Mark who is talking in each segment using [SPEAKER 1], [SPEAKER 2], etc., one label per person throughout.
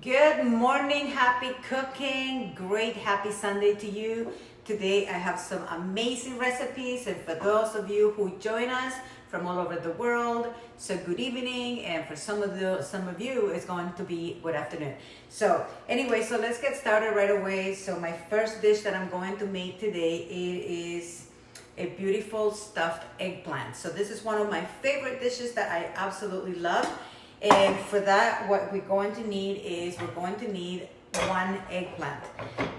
[SPEAKER 1] Good morning, happy cooking, great happy Sunday to you. Today I have some amazing recipes, and for those of you who join us from all over the world, so good evening, and for some of you it's going to be good afternoon. So anyway, so let's get started right away. So my first dish that I'm going to make today, it is a beautiful stuffed eggplant. So this is one of my favorite dishes that I absolutely love. And for that, what we're going to need is one eggplant.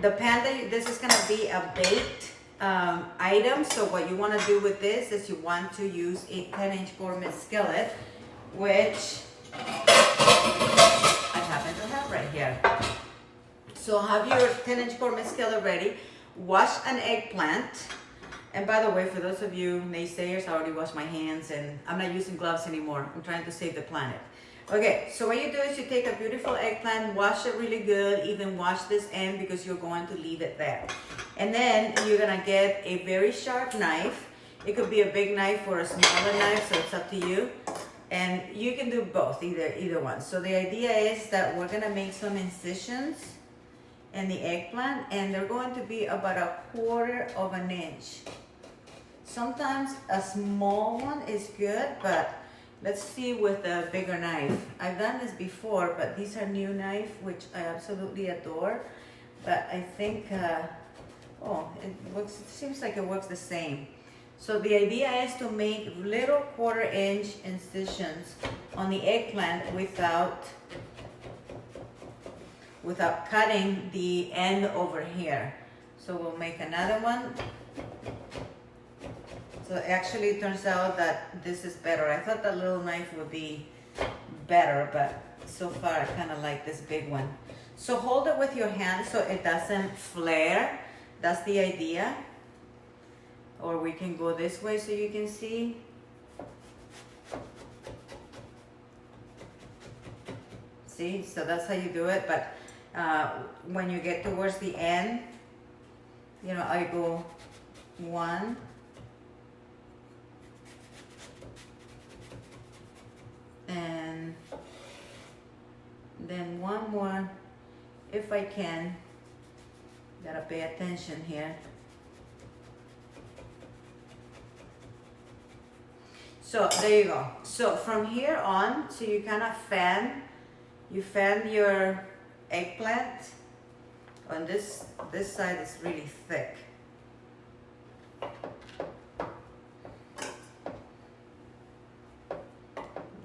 [SPEAKER 1] The pan that this is going to be a baked item. So what you want to do with this is you want to use a 10-inch gourmet skillet, which I happen to have right here. So have your 10-inch gourmet skillet ready. Wash an eggplant. And by the way, for those of you naysayers, I already washed my hands and I'm not using gloves anymore. I'm trying to save the planet. Okay, so what you do is you take a beautiful eggplant, wash it really good, even wash this end because you're going to leave it there. And then you're gonna get a very sharp knife. It could be a big knife or a smaller knife, so it's up to you. And you can do both, either one. So the idea is that we're gonna make some incisions in the eggplant, and they're going to be about 1/4 of an inch. Sometimes a small one is good, but let's see with a bigger knife. I've done this before, but these are new knife, which I absolutely adore. But I think, it seems like it works the same. So the idea is to make little 1/4 inch incisions on the eggplant without cutting the end over here. So we'll make another one. So actually it turns out that this is better. I thought that little knife would be better, but so far I kind of like this big one. So hold it with your hand so it doesn't flare. That's the idea. Or we can go this way so you can see. See, so that's how you do it. But when you get towards the end, I go 1, and then 1 more if I can. Gotta pay attention here. So there you go. So from here on, so you kind of fan your eggplant. On this side is really thick.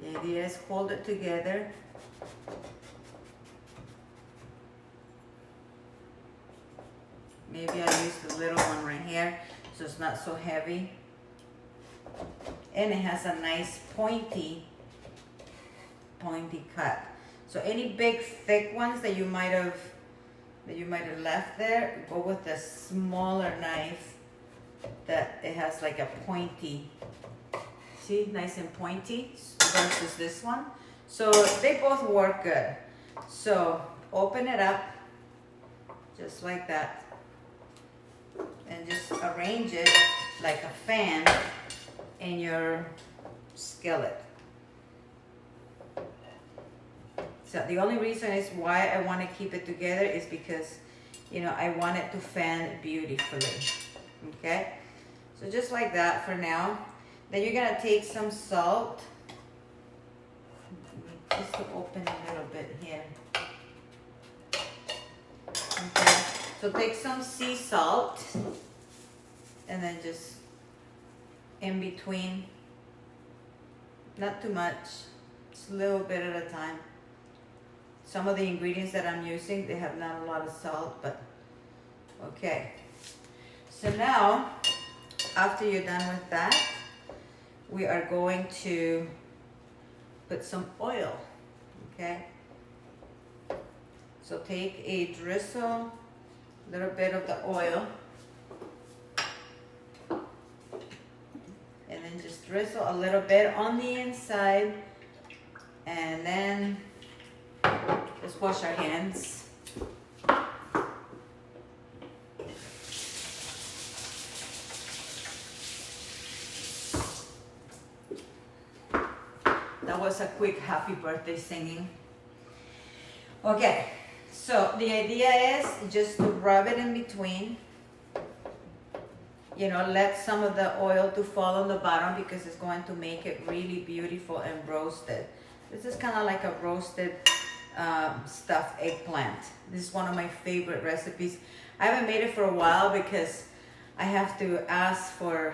[SPEAKER 1] The idea is hold it together. Maybe I use the little one right here so it's not so heavy. And it has a nice pointy cut. So any big thick ones that you might have left there, go with the smaller knife that it has like a pointy. See, nice and pointy versus this one. So they both work good. So open it up just like that and just arrange it like a fan in your skillet. So the only reason is why I want to keep it together is because, I want it to fan beautifully. Okay? So just like that for now. Then you're going to take some salt. Just to open a little bit here. Okay. So take some sea salt. And then just in between. Not too much. Just a little bit at a time. Some of the ingredients that I'm using, they have not a lot of salt, but okay. So now, after you're done with that, we are going to put some oil, okay? So take a drizzle, little bit of the oil, and then just drizzle a little bit on the inside, and then just wash our hands. That was a quick happy birthday singing. Okay, so the idea is just to rub it in between. You know, let some of the oil to fall on the bottom because it's going to make it really beautiful and roasted. This is kind of like a roasted stuffed eggplant. This is one of my favorite recipes. I haven't made it for a while because I have to ask for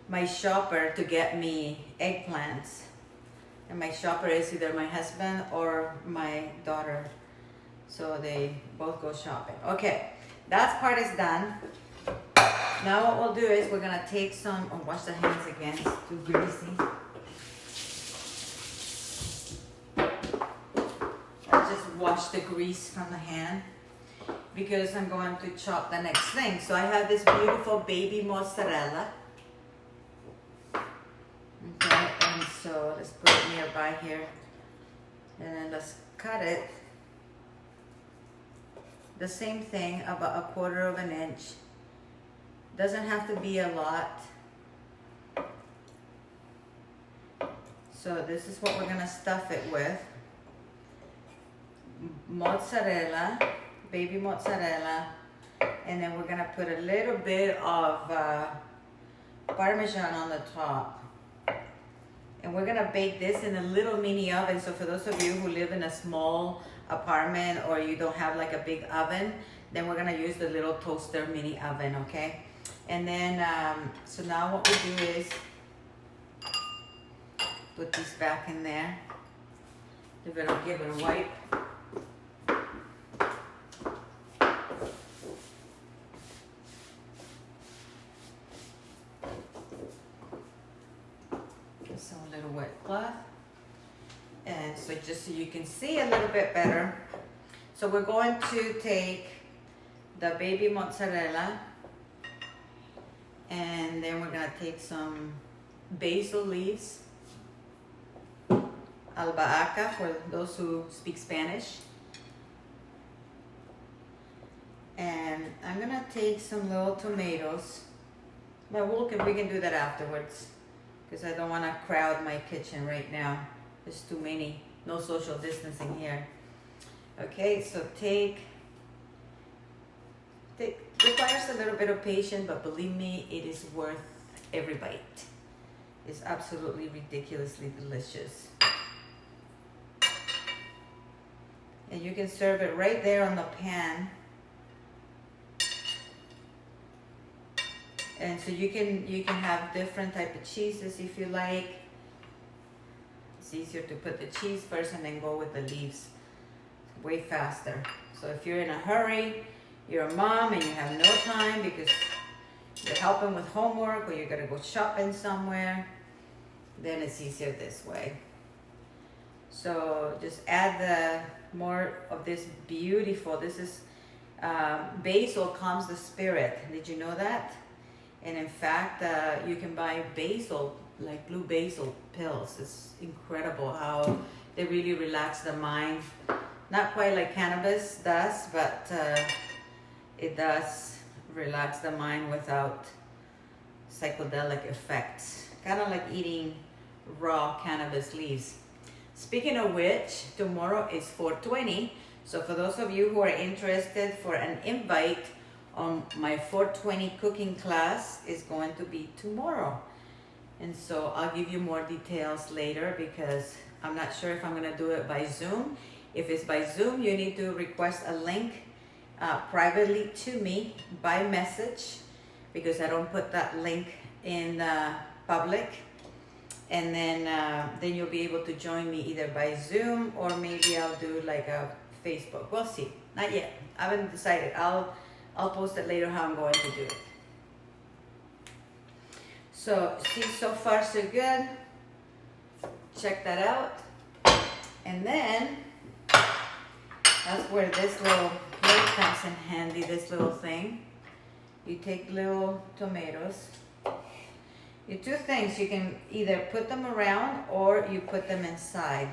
[SPEAKER 1] my shopper to get me eggplants. And my shopper is either my husband or my daughter. So they both go shopping. Okay, that part is done. Now what we'll do is we're gonna take some, oh, wash the hands again, it's too greasy. I'll just wash the grease from the hand because I'm going to chop the next thing. So I have this beautiful baby mozzarella. Okay, and so let's put it nearby here. And then let's cut it. The same thing, about 1/4 of an inch. Doesn't have to be a lot. So this is what we're gonna stuff it with. Mozzarella, baby mozzarella, and then we're gonna put a little bit of Parmesan on the top. And we're gonna bake this in a little mini oven. So for those of you who live in a small apartment or you don't have like a big oven, then we're gonna use the little toaster mini oven, okay? And then, so now what we do is put these back in there. Give it a wipe. Some little wet cloth. And so just so you can see a little bit better. So we're going to take the baby mozzarella, and then we're gonna take some basil leaves, albahaca for those who speak Spanish. And I'm gonna take some little tomatoes, but we can do that afterwards because I don't wanna crowd my kitchen right now. There's too many, no social distancing here. Okay, so requires a little bit of patience, but believe me, it is worth every bite. It's absolutely ridiculously delicious. And you can serve it right there on the pan. And so you can have different type of cheeses if you like. It's easier to put the cheese first and then go with the leaves. It's way faster. So if you're in a hurry, you're a mom and you have no time because you're helping with homework or you're gonna go shopping somewhere, then it's easier this way. So just add the more of this beautiful, this is, basil calms the spirit. Did you know that? And in fact, you can buy basil, like blue basil pills. It's incredible how they really relax the mind. Not quite like cannabis does, but it does relax the mind without psychedelic effects. Kind of like eating raw cannabis leaves. Speaking of which, tomorrow is 420. So for those of you who are interested for an invite on my 420 cooking class, is going to be tomorrow. And so I'll give you more details later because I'm not sure if I'm gonna do it by Zoom. If it's by Zoom, you need to request a link privately to me by message because I don't put that link in public. And then you'll be able to join me either by Zoom or maybe I'll do like a Facebook. We'll see. Not yet. I haven't decided. I'll post it later how I'm going to do it. So see, so far so good. Check that out. And then that's where this little plate comes in handy, this little thing. You take little tomatoes. You do things, you can either put them around or you put them inside.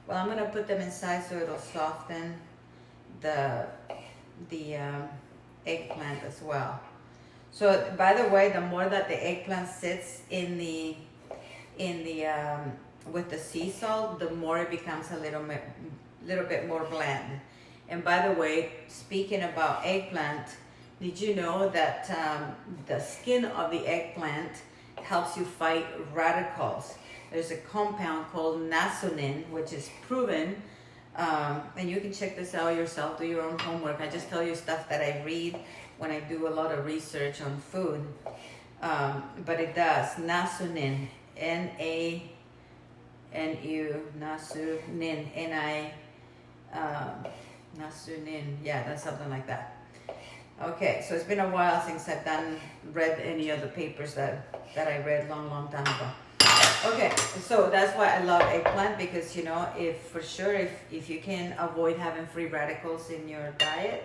[SPEAKER 1] Well, I'm gonna put them inside so it'll soften the eggplant as well. So by the way, the more that the eggplant sits in the with the sea salt, the more it becomes a little little bit more bland. And by the way, speaking about eggplant, did you know that the skin of the eggplant helps you fight radicals? There's a compound called nasonin, which is proven, and you can check this out yourself, do your own homework. I just tell you stuff that I read when I do a lot of research on food. But it does, nasonin, N-A-N-U, nasonin, nasonin, yeah, that's something like that. Okay, so it's been a while since I've read any of the papers that I read long time ago. Okay, so that's why I love eggplant, because you know, if you can avoid having free radicals in your diet,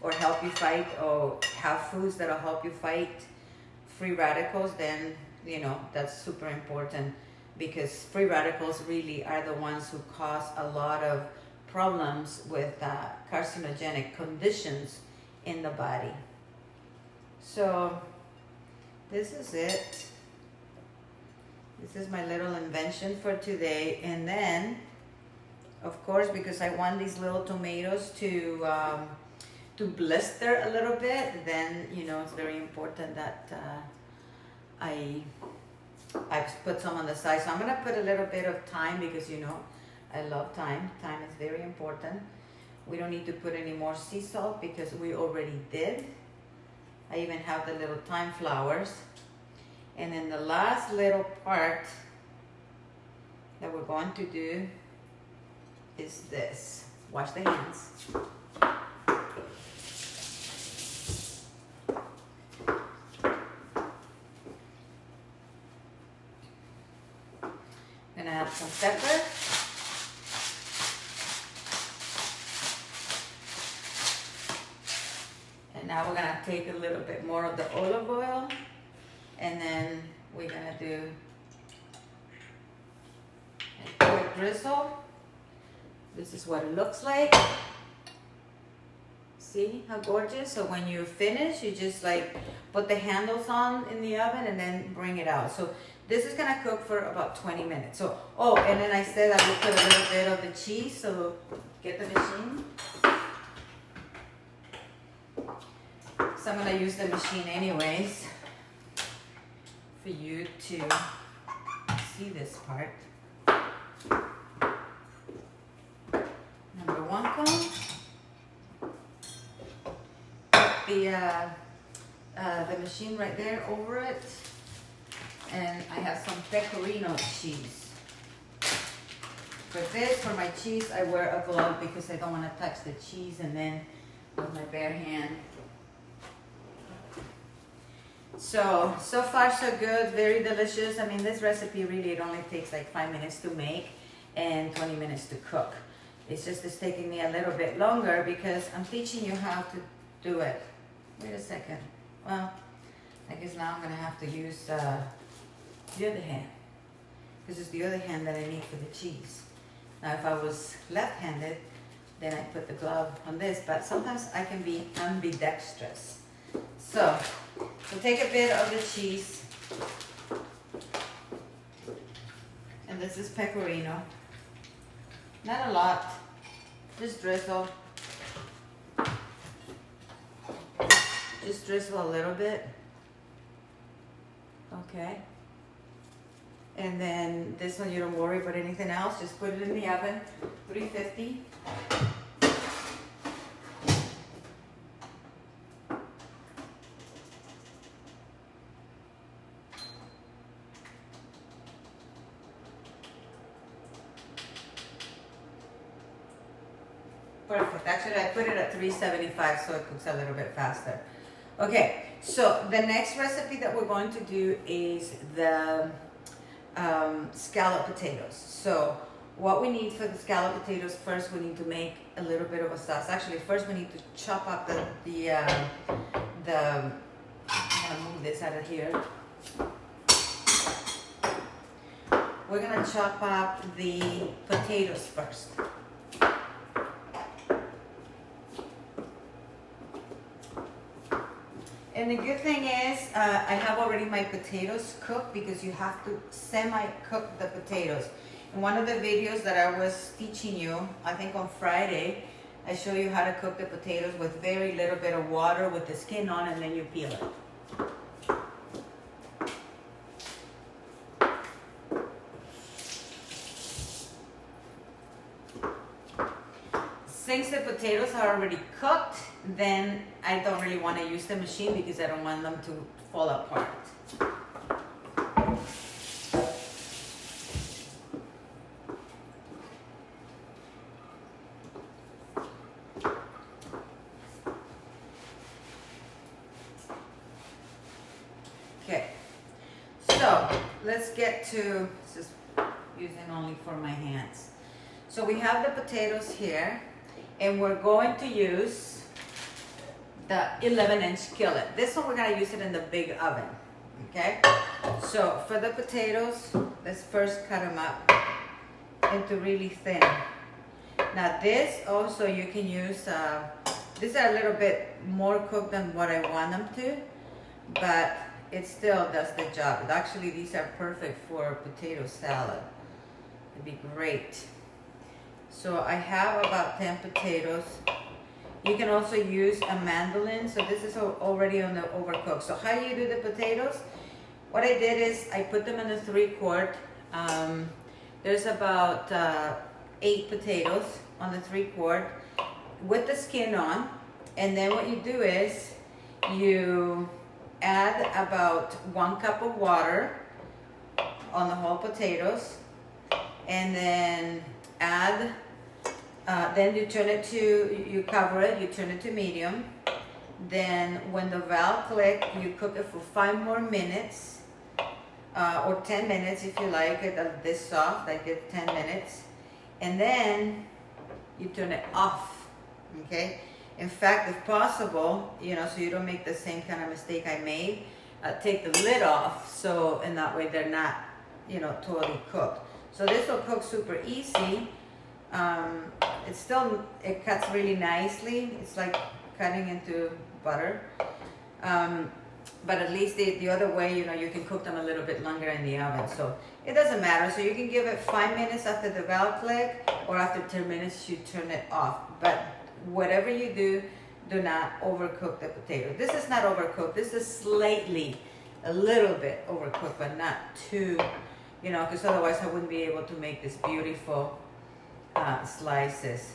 [SPEAKER 1] or help you fight, or have foods that'll help you fight free radicals, then you know that's super important, because free radicals really are the ones who cause a lot of problems with carcinogenic conditions in the body. So this is it. This is my little invention for today. And then, of course, because I want these little tomatoes to blister a little bit, then you know it's very important that I put some on the side. So I'm gonna put a little bit of thyme, because you know I love thyme. Thyme is very important. We don't need to put any more sea salt because we already did. I even have the little thyme flowers. And then the last little part that we're going to do is this. Wash the hands. Gonna add some pepper. And now we're gonna take a little bit more of the olive oil, and then we're gonna do a quick drizzle. This is what it looks like. See how gorgeous? So when you finish, you just like put the handles on in the oven and then bring it out. So this is gonna cook for about 20 minutes. So, oh, and then I said I would put a little bit of the cheese, so get the machine. So I'm gonna use the machine anyways for you to see this part. Number one cone. Put the machine right there over it. And I have some pecorino cheese. For this, for my cheese, I wear a glove because I don't want to touch the cheese and then with my bare hand. So far so good, very delicious. I mean, this recipe really, it only takes like 5 minutes to make and 20 minutes to cook. It's just it's taking me a little bit longer because I'm teaching you how to do it. Wait a second. Well, I guess now I'm gonna have to use the other hand, because it's the other hand that I need for the cheese. Now, if I was left-handed, then I put the glove on this, but sometimes I can be ambidextrous. So take a bit of the cheese, and this is pecorino. Not a lot, just drizzle. Just drizzle a little bit. Okay. And then this one, you don't worry about anything else. Just put it in the oven, 350. Perfect. Actually, I put it at 375 so it cooks a little bit faster. Okay, so the next recipe that we're going to do is the scallop potatoes. So what we need for the scallop potatoes, first we need to make a little bit of a sauce. Actually, first we need to chop up I'm gonna move this out of here. We're gonna chop up the potatoes first. And the good thing is, I have already my potatoes cooked, because you have to semi-cook the potatoes. In one of the videos that I was teaching you, I think on Friday, I show you how to cook the potatoes with very little bit of water with the skin on, and then you peel it. Since the potatoes are already cooked, then I don't really want to use the machine because I don't want them to fall apart. Okay, so let's get to, this is using only for my hands. So we have the potatoes here, and we're going to use the 11-inch skillet. This one we're gonna use it in the big oven, okay? So for the potatoes, let's first cut them up into really thin. Now this also you can use, these are a little bit more cooked than what I want them to, but it still does the job. Actually, these are perfect for potato salad. It'd be great. So I have about 10 potatoes. You can also use a mandolin. So this is already on the overcooked. So how you do the potatoes? What I did is I put them in a 3-quart. There's about 8 potatoes on the 3-quart with the skin on. And then what you do is you add about 1 cup of water on the whole potatoes, and then add, then you turn it to, you cover it, you turn it to medium. Then when the valve click, you cook it for 5 more minutes, or 10 minutes if you like it this soft, I give 10 minutes. And then you turn it off, okay? In fact, if possible, you know, so you don't make the same kind of mistake I made, take the lid off, so in that way they're not, you know, totally cooked. So this will cook super easy. It cuts really nicely. It's like cutting into butter. But at least the other way, you know, you can cook them a little bit longer in the oven. So it doesn't matter. So you can give it 5 minutes after the valve click, or after 10 minutes you turn it off. But whatever you do, do not overcook the potato. This is not overcooked. This is slightly, a little bit overcooked, but not too, you know, because otherwise I wouldn't be able to make this beautiful slices.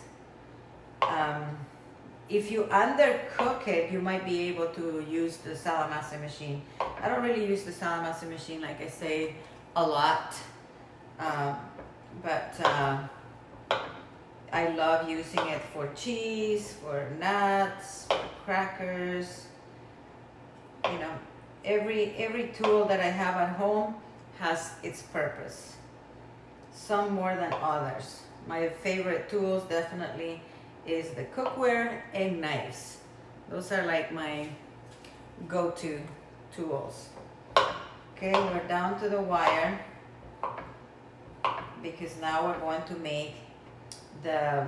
[SPEAKER 1] If you undercook it, you might be able to use the salamasa machine. I don't really use the salamasa machine, like I say, a lot, but I love using it for cheese, for nuts, for crackers. You know, every tool that I have at home has its purpose. Some more than others. My favorite tools definitely is the cookware and knives. Those are like my go-to tools. Okay, we're down to the wire because now we're going to make the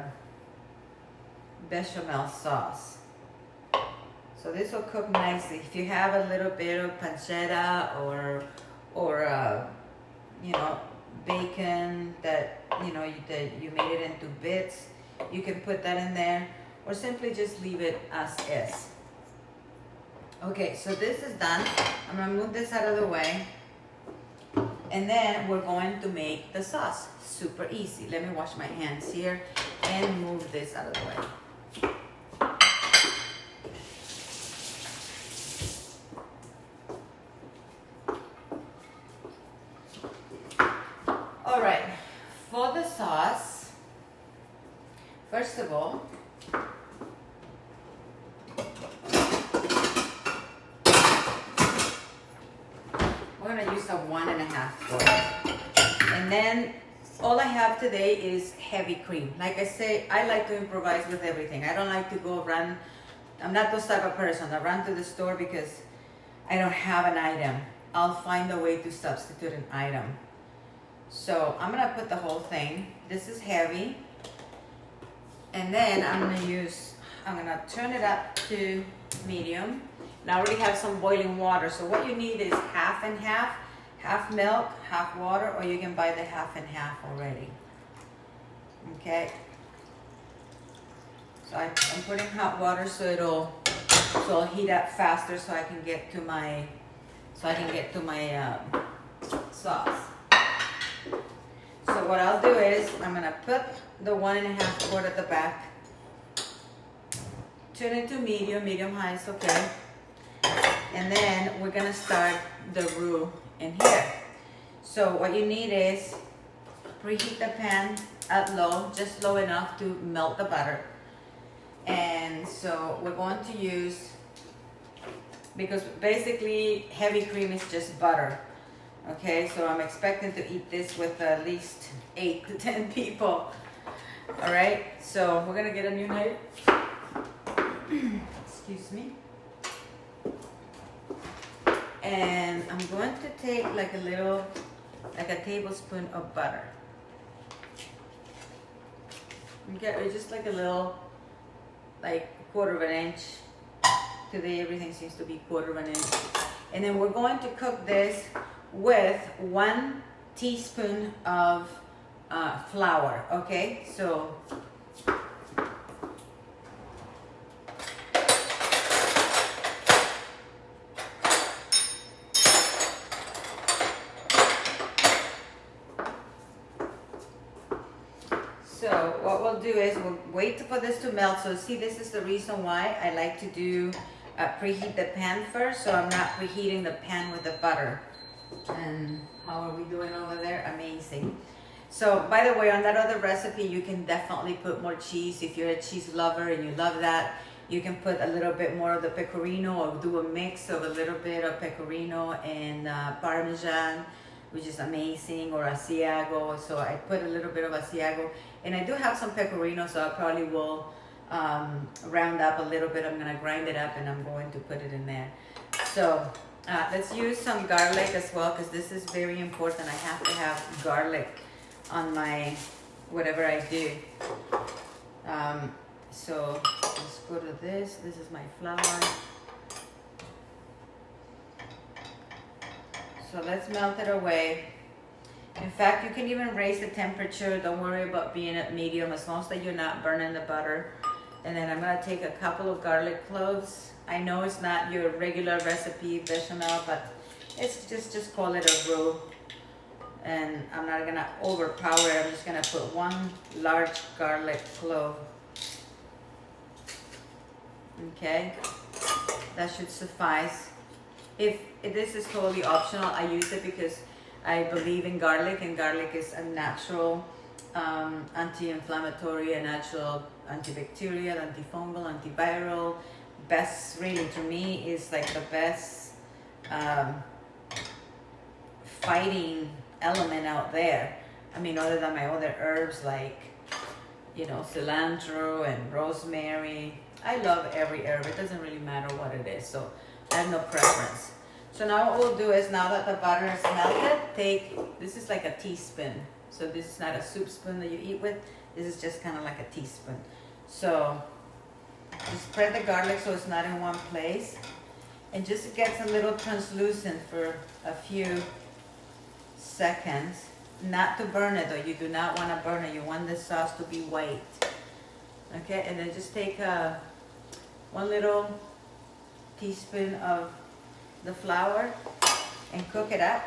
[SPEAKER 1] bechamel sauce. So this will cook nicely. If you have a little bit of pancetta or you know, bacon that that you made it into bits, you can put that in there, or simply just leave it as is. Okay, so this is done. I'm gonna move this out of the way, and then we're going to make the sauce. Super easy. Let me wash my hands here and move this out of the way. All right, for the sauce, first of all, we're gonna use a 1.5 quart. And then all I have today is heavy cream. Like I say, I like to improvise with everything. I don't like to go run. I'm not those type of person that run to the store because I don't have an item. I'll find a way to substitute an item. So I'm gonna put the whole thing. This is heavy. And then I'm gonna turn it up to medium. And I already have some boiling water. So what you need is half and half. half milk, half water, or you can buy the half and half already. Okay. So I'm putting hot water so it'll heat up faster, so I can get to my sauce. So what I'll do is I'm gonna put the 1.5 quart at the back. Turn it to medium high is okay. And then we're gonna start the roux in here. So what you need is preheat the pan at low, just low enough to melt the butter. And so we're going to use, because basically heavy cream is just butter. Okay, so I'm expecting to eat this with at least 8 to 10 people. All right, so we're gonna get a new knife. Excuse me. And I'm going to take like a tablespoon of butter. Okay, or just like a little, like 1/4 of an inch. Today everything seems to be 1/4 of an inch. And then we're going to cook this with 1 teaspoon of flour. Okay, so what we'll do is we'll wait for this to melt. So see, this is the reason why I like to do preheat the pan first, so I'm not preheating the pan with the butter. And how are we doing over there? Amazing. So by the way, on that other recipe, you can definitely put more cheese. If you're a cheese lover and you love that, you can put a little bit more of the pecorino, or do a mix of a little bit of pecorino and Parmesan, which is amazing, or Asiago. So I put a little bit of Asiago, and I do have some pecorino, so I probably will round up a little bit. I'm gonna grind it up and I'm going to put it in there. So let's use some garlic as well, because this is very important. I have to have garlic on my whatever I do. So let's go to this. This is my flour. So let's melt it away. In fact, you can even raise the temperature. Don't worry about being at medium, as long as that you're not burning the butter. And then I'm gonna take a couple of garlic cloves. I know it's not your regular recipe bechamel, but it's just call it a roux. And I'm not gonna overpower it. I'm just gonna put 1 large garlic clove. Okay, that should suffice. If this is totally optional, I use it because I believe in garlic, and garlic is a natural anti-inflammatory, a natural antibacterial, antifungal, antiviral. Best, really, to me, is like the best fighting element out there. I mean, other than my other herbs like, you know, cilantro and rosemary. I love every herb. It doesn't really matter what it is. So I have no preference. So now what we'll do is, now that the butter is melted, this is like a teaspoon. So this is not a soup spoon that you eat with. This is just kind of like a teaspoon. So just spread the garlic so it's not in one place. And just it gets a little translucent for a few seconds. Not to burn it though. You do not want to burn it. You want the sauce to be white. Okay, and then just take 1 little teaspoon of the flour and cook it up.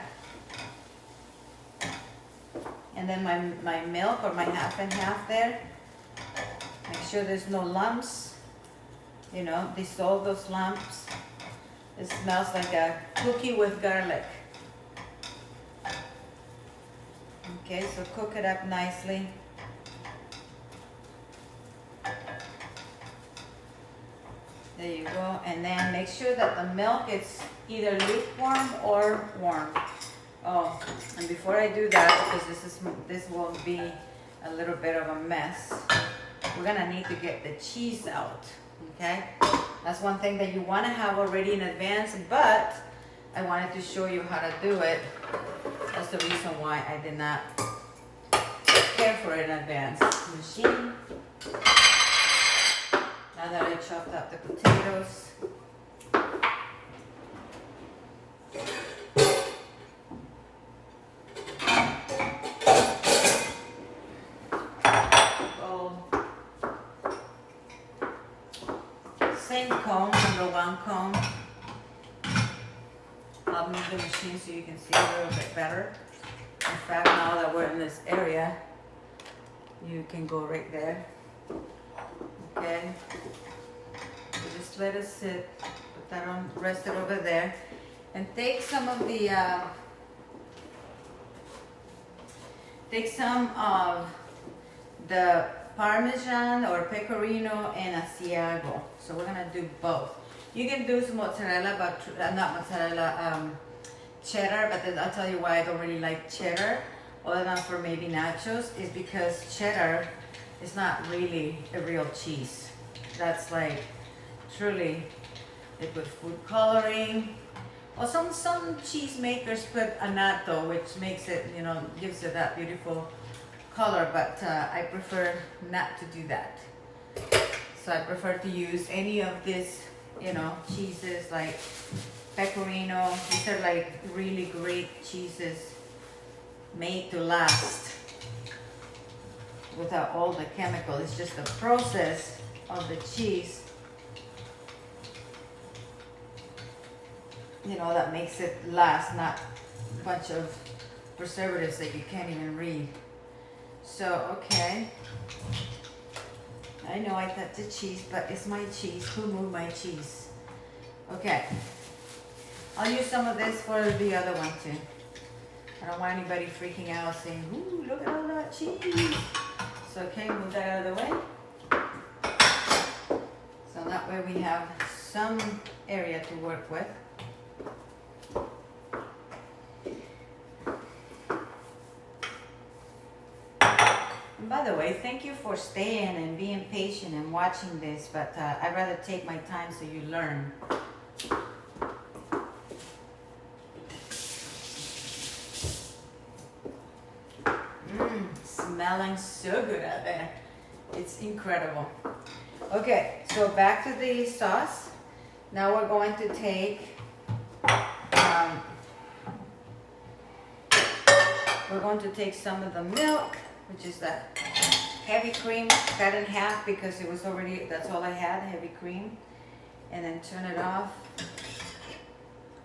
[SPEAKER 1] And then my milk, or my half and half there, make sure there's no lumps. You know, dissolve those lumps. It smells like a cookie with garlic. Okay, so cook it up nicely. There you go. And then make sure that the milk is either lukewarm or warm. Oh, and before I do that, because this will be a little bit of a mess, we're gonna need to get the cheese out. Okay, that's one thing that you want to have already in advance, but I wanted to show you how to do it. That's the reason why I did not care for it in advance. Machine. Now that I chopped up the potatoes, Same cone, number 1 cone. I'll move the machine so you can see a little bit better. In fact, now that we're in this area, you can go right there. Okay. So just let it sit. Put that on, rest it over there, and take some of the Parmesan or Pecorino and Asiago. So we're gonna do both. You can do some mozzarella, but not mozzarella, cheddar. But then I'll tell you why I don't really like cheddar, other than for maybe nachos, is because cheddar is not really a real cheese. That's like truly, they put food coloring. Or some cheese makers put annatto, which makes it, you know, gives it that beautiful color, but I prefer not to do that. So I prefer to use any of these, you know, cheeses like Pecorino. These are like really great cheeses made to last without all the chemical. It's just the process of the cheese, you know, that makes it last, not a bunch of preservatives that you can't even read. So, okay. I know I got the cheese, but it's my cheese. Who moved my cheese? Okay. I'll use some of this for the other one too. I don't want anybody freaking out saying, ooh, look at all that cheese. So, okay, move that out of the way. So that way we have some area to work with. And by the way, thank you for staying and being patient and watching this, but I'd rather take my time so you learn. Smelling so good out there. It's incredible. Okay, so back to the sauce. Now we're going to take some of the milk, which is that heavy cream, cut in half because it was already, that's all I had, heavy cream, and then turn it off.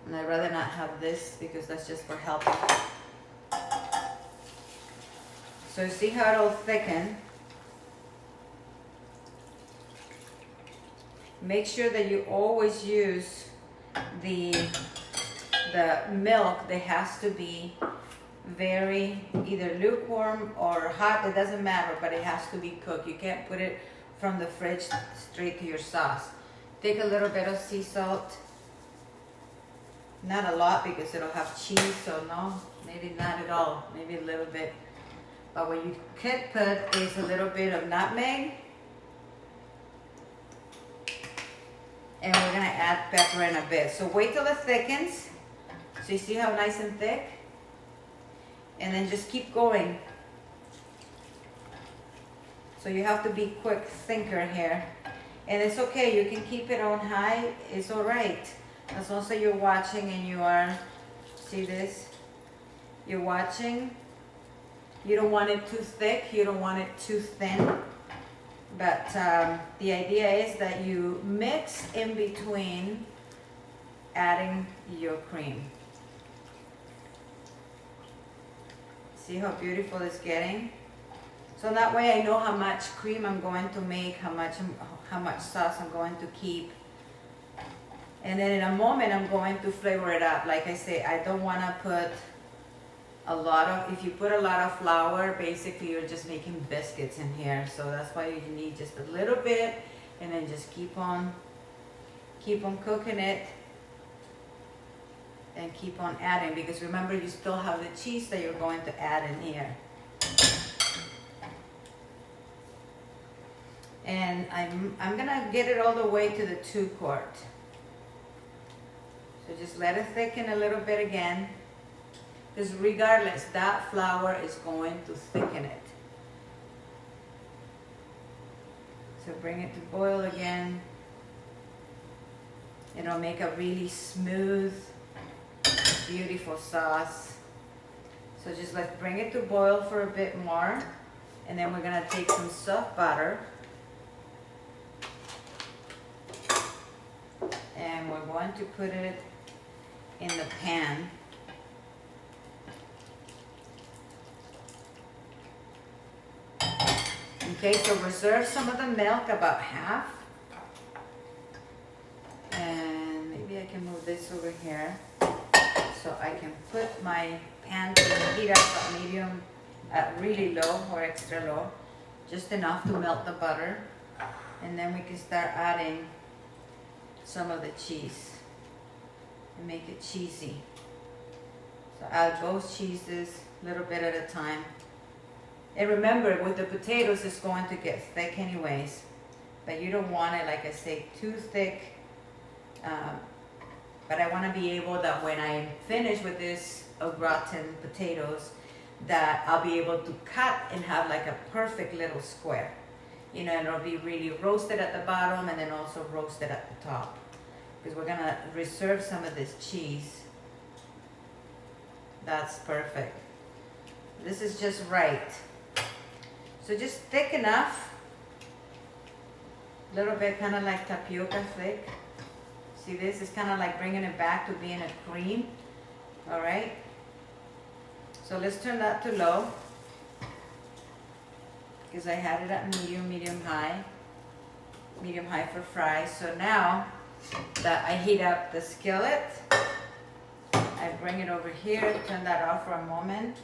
[SPEAKER 1] And I'd rather not have this because that's just for helping. So see how it'll thicken. Make sure that you always use the milk that has to be very either lukewarm or hot, it doesn't matter, but it has to be cooked. You can't put it from the fridge straight to your sauce. Take a little bit of sea salt. Not a lot because it'll have cheese, so no, maybe not at all, maybe a little bit. But what you could put is a little bit of nutmeg. And we're gonna add pepper in a bit. So wait till it thickens. So you see how nice and thick? And then just keep going. So you have to be quick thinker here. And it's okay, you can keep it on high, it's all right. As long as you're watching and you are, see this? You're watching. You don't want it too thick, you don't want it too thin. But the idea is that you mix in between adding your cream. See how beautiful it's getting? So that way I know how much cream I'm going to make, how much sauce I'm going to keep. And then in a moment I'm going to flavor it up. Like I say, I don't want to put a lot of, if you put a lot of flour, basically you're just making biscuits in here. So that's why you need just a little bit, and then just keep on cooking it and keep on adding, because remember you still have the cheese that you're going to add in here. And I'm gonna get it all the way to the 2 quart. So just let it thicken a little bit again. Because regardless, that flour is going to thicken it. So bring it to boil again. It'll make a really smooth, beautiful sauce. So just let's bring it to boil for a bit more. And then we're gonna take some soft butter. and we're going to put it in the pan. Okay, so reserve some of the milk, about half. And maybe I can move this over here so I can put my pan to heat up at medium, at really low or extra low, just enough to melt the butter. And then we can start adding some of the cheese and make it cheesy. So add both cheeses a little bit at a time. And remember, with the potatoes, it's going to get thick anyways, but you don't want it, like I say, too thick. But I want to be able that when I finish with this gratin potatoes, that I'll be able to cut and have like a perfect little square. You know, and it'll be really roasted at the bottom and then also roasted at the top. Because we're gonna reserve some of this cheese. That's perfect. This is just right. So just thick enough. A little bit kind of like tapioca thick. See, this is kind of like bringing it back to being a cream. All right. So let's turn that to low, because I had it at medium high for fries. So now that I heat up the skillet, I bring it over here, turn that off for a moment,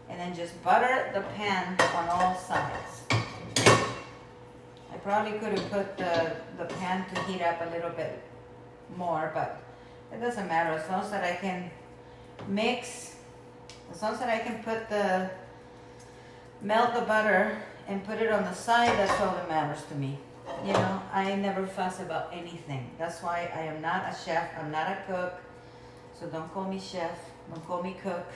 [SPEAKER 1] and then just butter the pan on all sides. I probably could have put the pan to heat up a little bit more, but it doesn't matter, as long as that I can mix, as long as that I can melt the butter and put it on the side. That's all that matters to me. You know, I never fuss about anything. That's why I am not a chef, I'm not a cook. So don't call me chef, don't call me cook.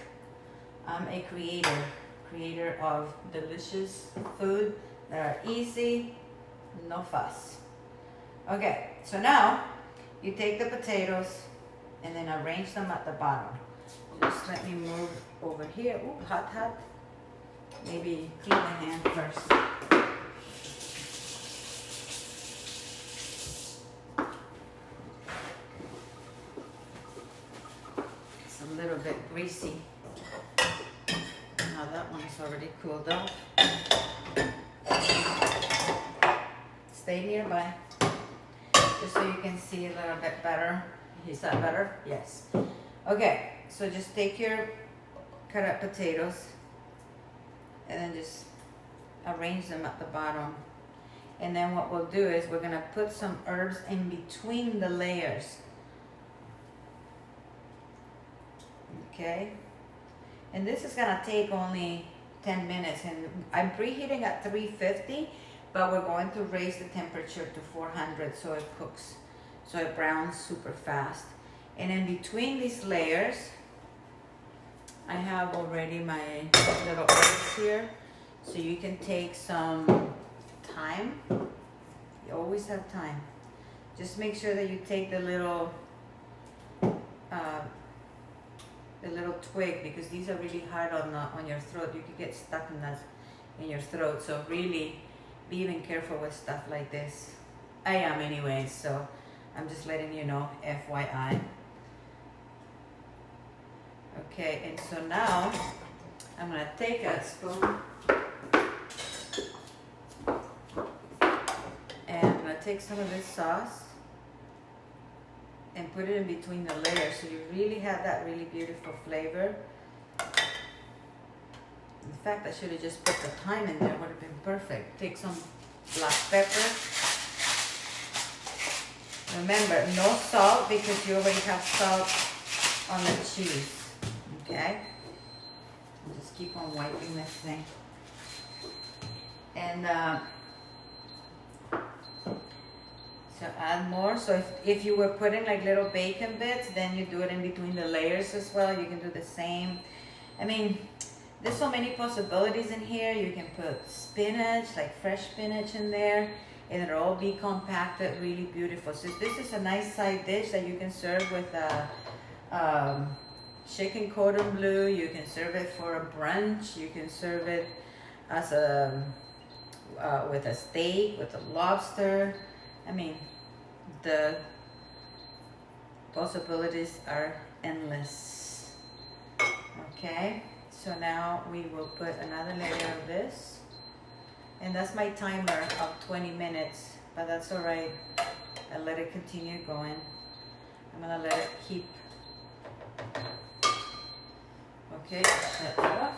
[SPEAKER 1] I'm a creator of delicious food that are easy, no fuss. Okay, so now you take the potatoes and then arrange them at the bottom. Just let me move over here. Ooh, hot. Maybe clean my hand first. It's a little bit greasy. Now that one's already cooled off. Stay nearby, just so you can see a little bit better. Is that better? Yes. Okay, so just take your cut up potatoes and then just arrange them at the bottom. And then what we'll do is we're gonna put some herbs in between the layers. Okay, and this is gonna take only 10 minutes, and I'm preheating at 350, but we're going to raise the temperature to 400 so it cooks, so it browns super fast. And in between these layers, I have already my little herbs here, so you can take some thyme. You always have thyme. Just make sure that you take the little twig, because these are really hard on your throat. You could get stuck in your throat. So really be even careful with stuff like this. I am anyways, so I'm just letting you know, FYI. Okay, and so now I'm gonna take a spoon and I'm gonna take some of this sauce and put it in between the layers, so you really have that really beautiful flavor. In fact, I should have just put the thyme in there, would have been perfect. Take some black pepper. Remember, no salt, because you already have salt on the cheese. Okay? I'll just keep on wiping this thing. And so add more. So if you were putting like little bacon bits, then you do it in between the layers as well. You can do the same. I mean, there's so many possibilities in here. You can put spinach, like fresh spinach in there, and it'll all be compacted, really beautiful. So this is a nice side dish that you can serve with chicken cordon bleu. You can serve it for a brunch. You can serve it as with a steak, with a lobster. I mean, possibilities are endless. Okay, so now we will put another layer of this, and that's my timer of 20 minutes, but that's all right. I let it continue going. I'm gonna let it keep. Okay, shut that off.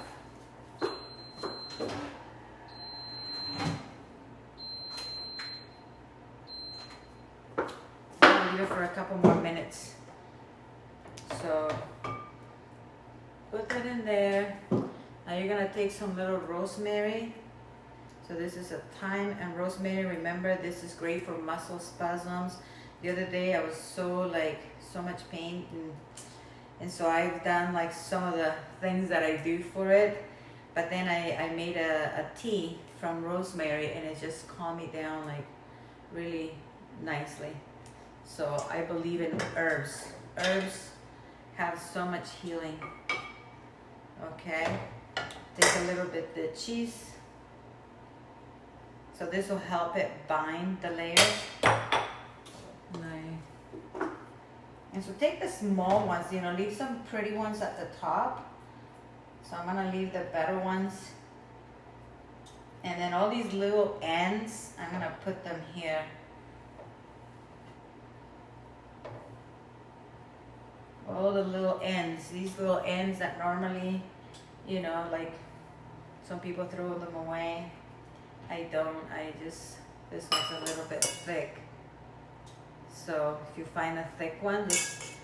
[SPEAKER 1] I'll leave it for a couple more minutes. So put that in there. Now you're gonna take some little rosemary. So this is a thyme and rosemary. Remember, this is great for muscle spasms. The other day I was so much pain, and so I've done like some of the things that I do for it. But then I made a tea from rosemary, and it just calmed me down like really nicely. So I believe in herbs. Herbs have so much healing. Okay, take a little bit of the cheese. So this will help it bind the layers. And so take the small ones, leave some pretty ones at the top. So I'm gonna leave the better ones. And then all these little ends, I'm gonna put them here. All the little ends, these little ends that normally, like some people throw them away. I don't, this one's a little bit thick. So if you find a thick one, just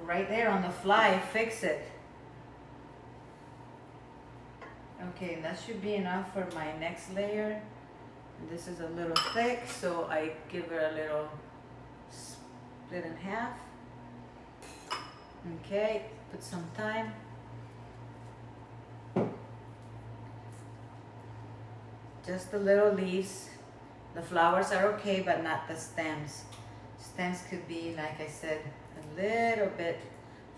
[SPEAKER 1] right there on the fly, fix it. Okay, and that should be enough for my next layer. And this is a little thick, so I give it a little split in half. Okay, put some thyme. Just the little leaves. The flowers are okay, but not the stems. Stems could be, like I said, a little bit,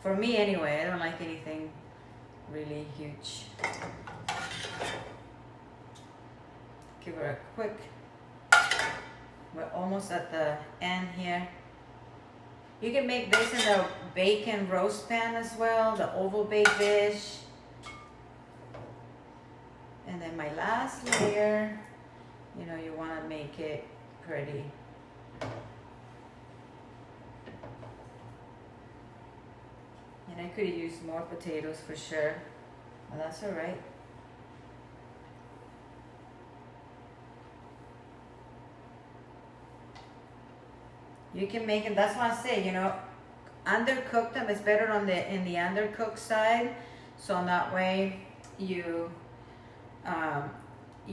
[SPEAKER 1] for me anyway, I don't like anything really huge. Give her a quick, we're almost at the end here. You can make this in the bacon roast pan as well, the oval baked dish. And then my last layer, you want to make it pretty. And I could have used more potatoes for sure, but that's all right. You can make it, that's why I say, undercook them is better in the undercooked side. So on that way you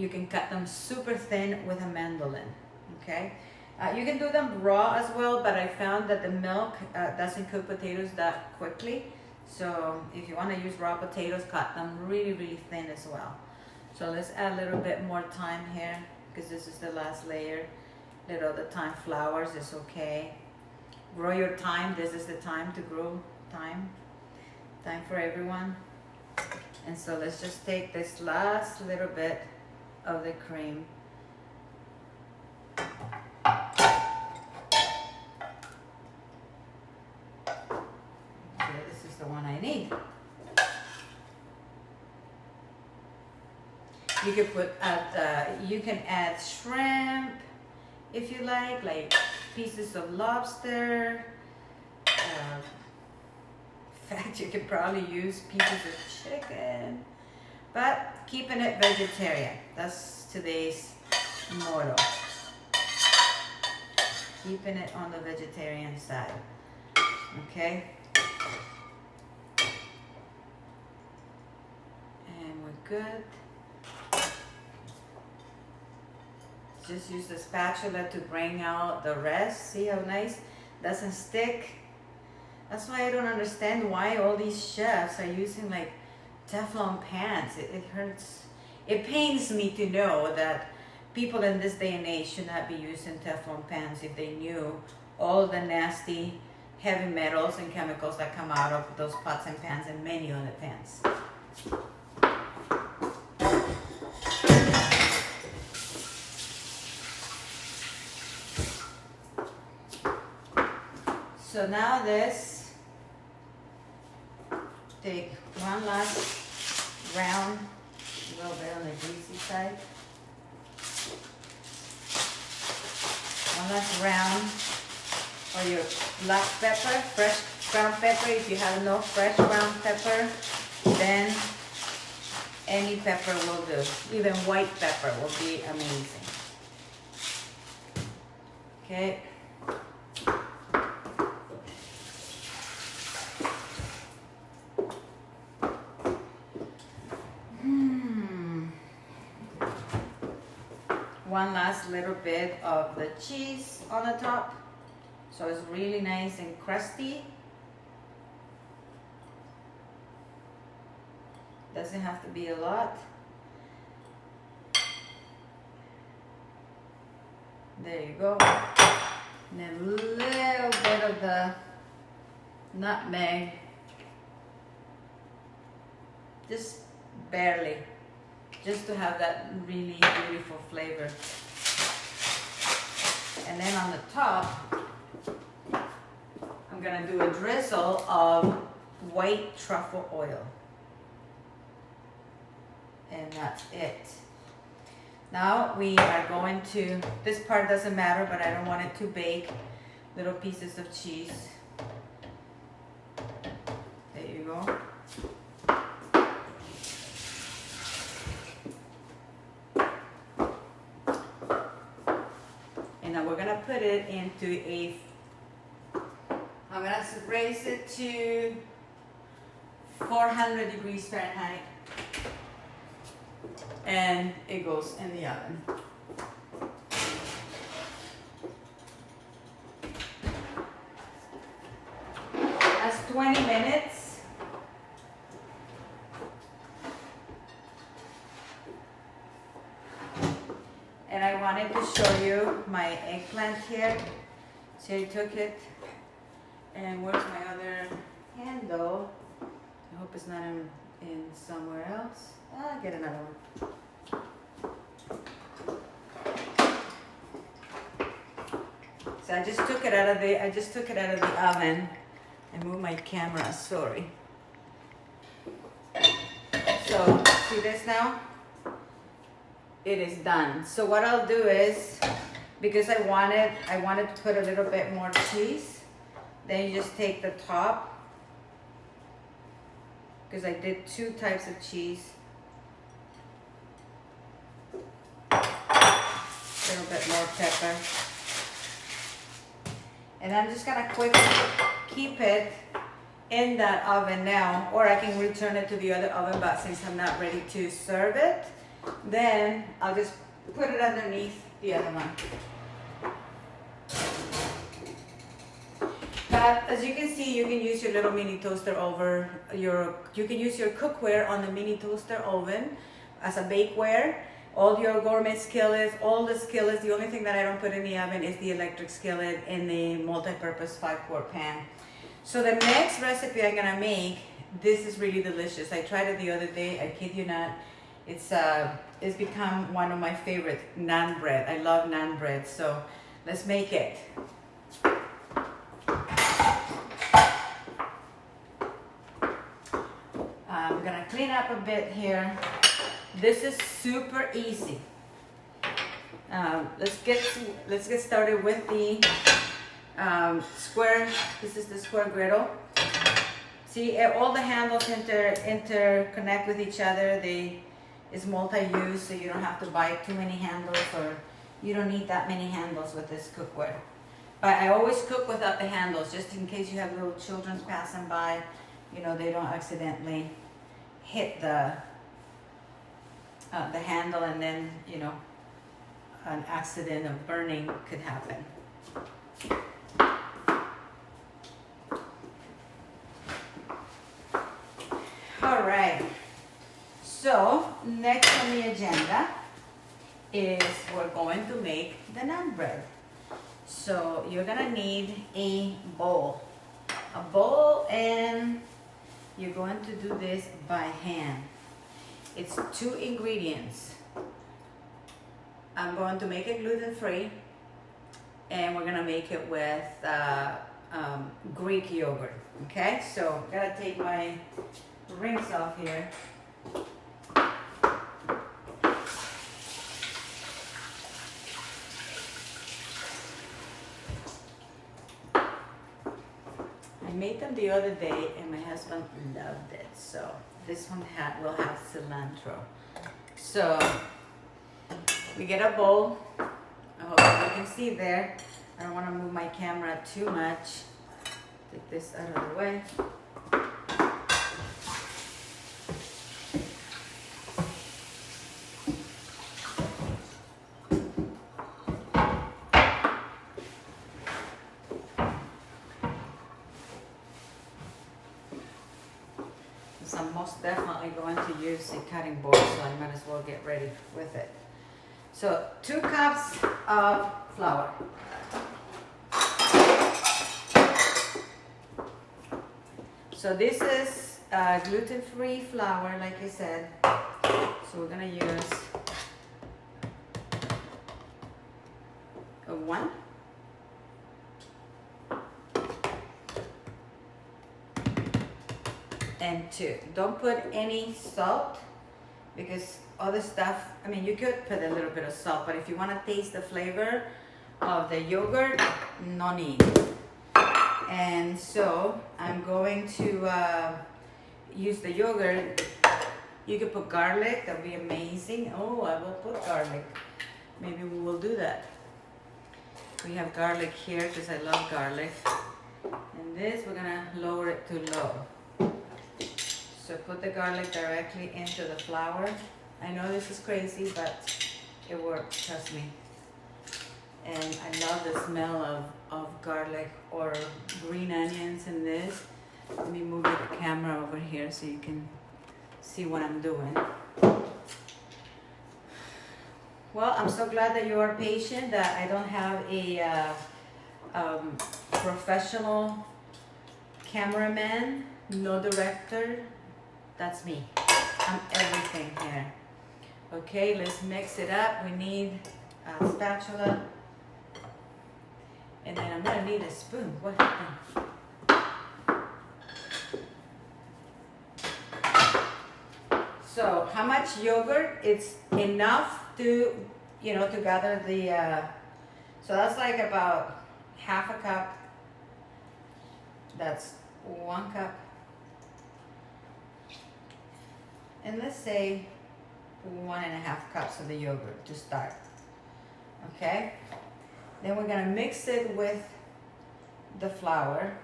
[SPEAKER 1] can cut them super thin with a mandolin, okay? You can do them raw as well, but I found that the milk doesn't cook potatoes that quickly. So if you want to use raw potatoes, cut them really, really thin as well. So let's add a little bit more thyme here, because this is the last layer. Little of the thyme flowers is okay. Grow your thyme. This is the time to grow thyme. Thyme for everyone. And so let's just take this last little bit of the cream. Okay, this is the one I need. You can you can add shrimp if you like pieces of lobster. In fact, you could probably use pieces of chicken, but keeping it vegetarian. That's today's motto. Keeping it on the vegetarian side. Okay? And we're good. Just use the spatula to bring out the rest. See how nice? Doesn't stick. That's why I don't understand why all these chefs are using like Teflon pans. It hurts. It pains me to know that people in this day and age should not be using Teflon pans if they knew all the nasty heavy metals and chemicals that come out of those pots and pans and many other pans. So now this, take one last round, a little bit on the greasy side. One last round for your black pepper, fresh ground pepper. If you have no fresh ground pepper, then any pepper will do. Even white pepper will be amazing. Okay. One last little bit of the cheese on the top, so it's really nice and crusty. Doesn't have to be a lot. There you go. And then a little bit of the nutmeg, just barely, just to have that really beautiful flavor. And then on the top, I'm gonna do a drizzle of white truffle oil. And that's it. Now we are going to, this part doesn't matter, but I don't want it to bake. Little pieces of cheese. There you go. And now we're gonna put it into a, I'm gonna raise it to 400 degrees Fahrenheit. And it goes in the oven. That's 20 minutes. And I wanted to show you my eggplant here. So I took it, and where's my other handle? I hope it's not in somewhere else. I'll get another one. So I just took it out of the oven and moved my camera, sorry. So see this now? It is done. So what I'll do is, because I wanted to put a little bit more cheese, then you just take the top, because I did 2 types of cheese. A little bit more pepper. And I'm just gonna quickly keep it in that oven now, or I can return it to the other oven, but since I'm not ready to serve it, then I'll just put it underneath the other one. But as you can see, you can use your little mini toaster over you can use your cookware on the mini toaster oven as a bakeware. All your gourmet skillets, all the skillets, the only thing that I don't put in the oven is the electric skillet in the multi-purpose 5-quart pan. So the next recipe I'm gonna make, this is really delicious. I tried it the other day, I kid you not. It's become one of my favorite, naan bread. I love naan bread, so let's make it. I'm gonna clean up a bit here. This is super easy. Let's get started with the square. This is the square griddle. See, all the handles interconnect with each other. It's multi-use, so you don't have to buy too many handles, or you don't need that many handles with this cookware. But I always cook without the handles, just in case you have little children passing by, they don't accidentally hit the handle, and then an accident of burning could happen. All right, so next on the agenda is we're going to make the naan bread. So you're gonna need a bowl, and you're going to do this by hand. It's 2 ingredients. I'm going to make it gluten-free, and we're gonna make it with Greek yogurt. Okay, so gotta take my rings off here. I made them the other day and my husband loved it. So this one will have cilantro. So we get a bowl. I hope you can see there. I don't want to move my camera too much. Take this out of the way. So I'm most definitely going to use a cutting board, so I might as well get ready with it. So 2 cups of flour. So this is gluten-free flour, like I said. So we're gonna use a 1. And 2. Don't put any salt because other stuff, I mean, you could put a little bit of salt, but if you want to taste the flavor of the yogurt, no need. And so I'm going to use the yogurt. You could put garlic, that would be amazing. Oh, I will put garlic. Maybe we will do that. We have garlic here because I love garlic. And this, we're gonna lower it to low. So put the garlic directly into the flour. I know this is crazy, but it works, trust me. And I love the smell of garlic or green onions in this. Let me move the camera over here so you can see what I'm doing. Well, I'm so glad that you are patient, that I don't have a professional cameraman, no director. That's me. I'm everything here. Okay, let's mix it up. We need a spatula. And then I'm gonna need a spoon. What happened? So how much yogurt? It's enough to, to gather the, so that's like about half a cup. That's 1 cup. And let's say 1.5 cups of the yogurt to start. Okay? Then we're gonna mix it with the flour.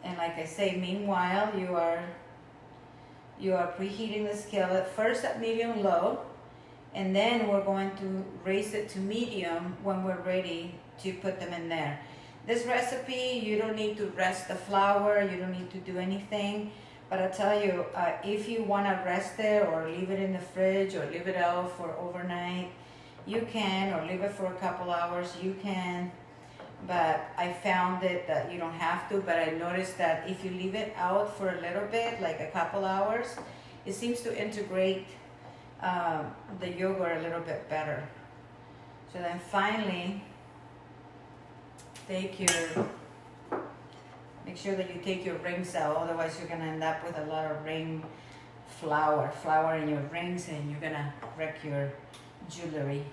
[SPEAKER 1] And like I say, meanwhile, you are preheating the skillet first at medium low, and then we're going to raise it to medium when we're ready to put them in there. This recipe, you don't need to rest the flour, you don't need to do anything. But I tell you, if you want to rest it or leave it in the fridge or leave it out for overnight, you can, or leave it for a couple hours, you can. But I found it that you don't have to, but I noticed that if you leave it out for a little bit, like a couple hours, it seems to integrate the yogurt a little bit better. So then finally, make sure that you take your rings out, otherwise you're gonna end up with a lot of ring flour in your rings, and you're gonna wreck your jewelry.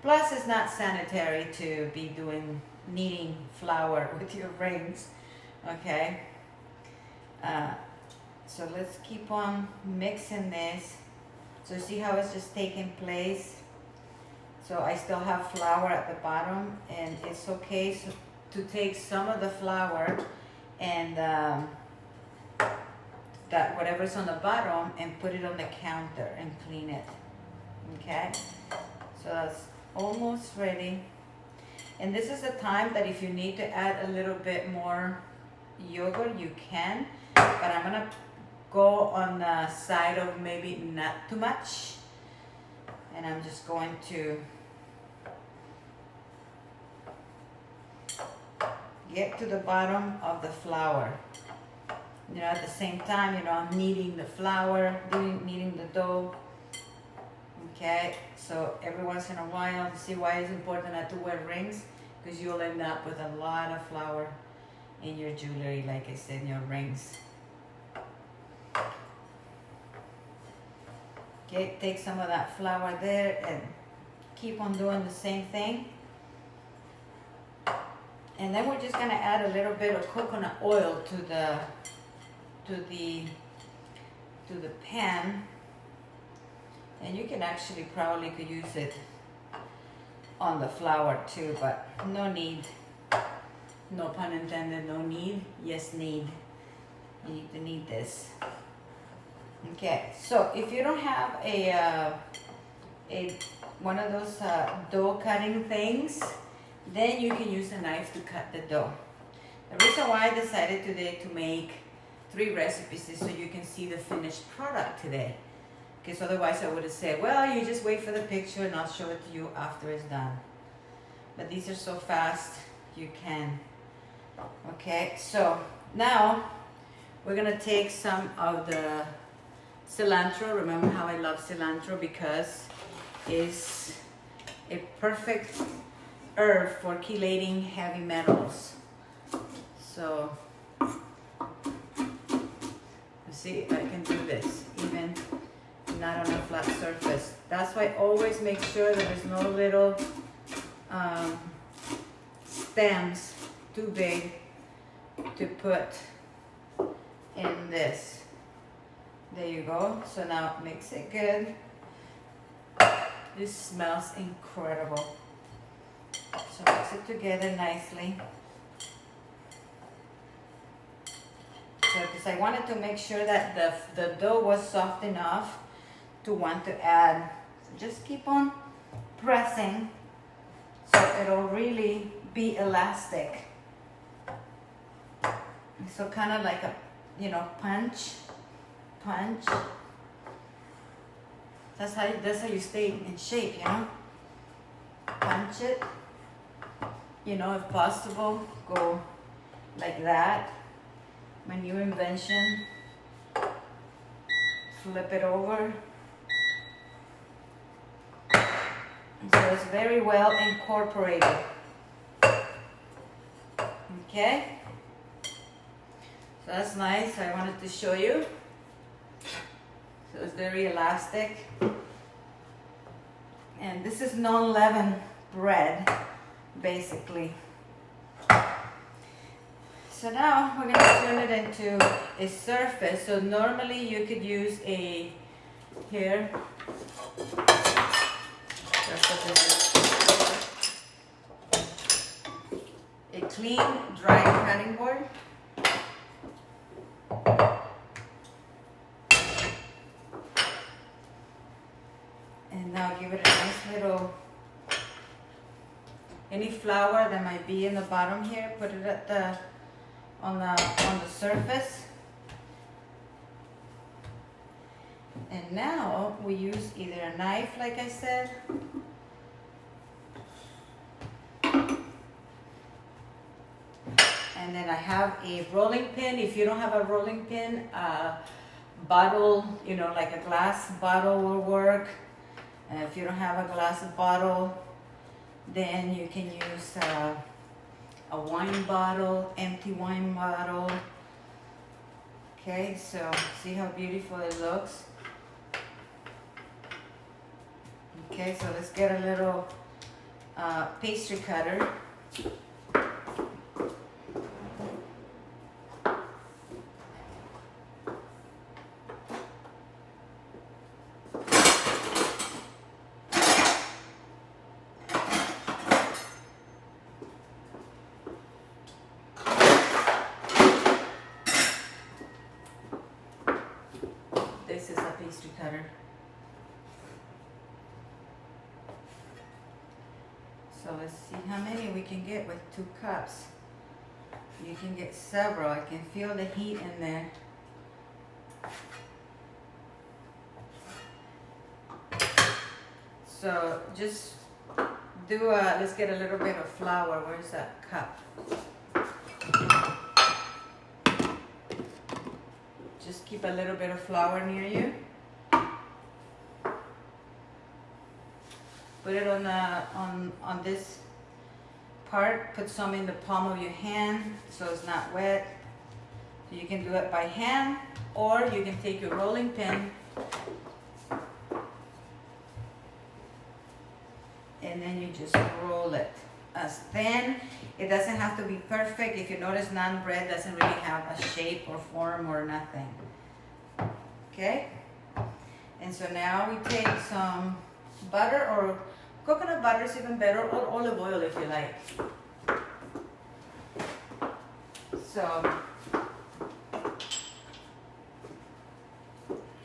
[SPEAKER 1] Plus, it's not sanitary to be kneading flour with your rings, okay? So let's keep on mixing this. So see how it's just taking place? So I still have flour at the bottom, and it's okay to take some of the flour and that whatever's on the bottom and put it on the counter and clean it, okay? So that's almost ready. And this is the time that if you need to add a little bit more yogurt, you can, but I'm gonna go on the side of maybe not too much, and I'm just going to get to the bottom of the flour. At the same time, I'm kneading the flour, kneading the dough. Okay, so every once in a while, see why it's important not to wear rings? because you'll end up with a lot of flour in your jewelry, like I said, in your rings. Okay, take some of that flour there and keep on doing the same thing. And then we're just gonna add a little bit of coconut oil to the pan. And you can actually probably could use it on the flour too, but no need. No pun intended, no need. Yes, need. You need to need this. Okay, so if you don't have a one of those dough cutting things, then you can use a knife to cut the dough. The reason why I decided today to make 3 recipes is so you can see the finished product today. Because otherwise I would have said, well, you just wait for the picture and I'll show it to you after it's done. But these are so fast, you can. Okay, so now we're gonna take some of the cilantro. Remember how I love cilantro because it's a perfect herb for chelating heavy metals. So, see, I can do this even not on a flat surface. That's why I always make sure that there's no little stems too big to put in this. There you go. So now mix it good. This smells incredible. So mix it together nicely. So because I wanted to make sure that the dough was soft enough to want to add. So just keep on pressing so it'll really be elastic. So kind of like a, you know, punch. That's how you stay in shape, you know. Punch it. You know, if possible, go like that. My new invention. Flip it over. So it's very well incorporated. Okay. So that's nice. I wanted to show you. So it's very elastic. And this is non-leaven bread, basically. So now we're going to turn it into a surface. So normally you could use a, here, a clean, dry cutting board. And now give it a nice little, any flour that might be in the bottom here, put it at the on the surface. And now we use either a knife, like I said, and then I have a rolling pin. If you don't have a rolling pin, bottle, you know, like a glass bottle will work. If you don't have a glass bottle, then you can use a wine bottle, empty wine bottle. Okay, so see how beautiful it looks. Okay, so let's get a little pastry cutter. This is a pastry cutter. So let's see how many we can get with 2 cups. You can get several. I can feel the heat in there. So just do let's get a little bit of flour. Where's that cup? Just keep a little bit of flour near you. Put it on this apart. Put some in the palm of your hand so it's not wet. So you can do it by hand, or you can take your rolling pin and then you just roll it as thin. It doesn't have to be perfect. If you notice, naan bread doesn't really have a shape or form or nothing. Okay? And so now we take some butter, or coconut butter is even better, or olive oil if you like. So,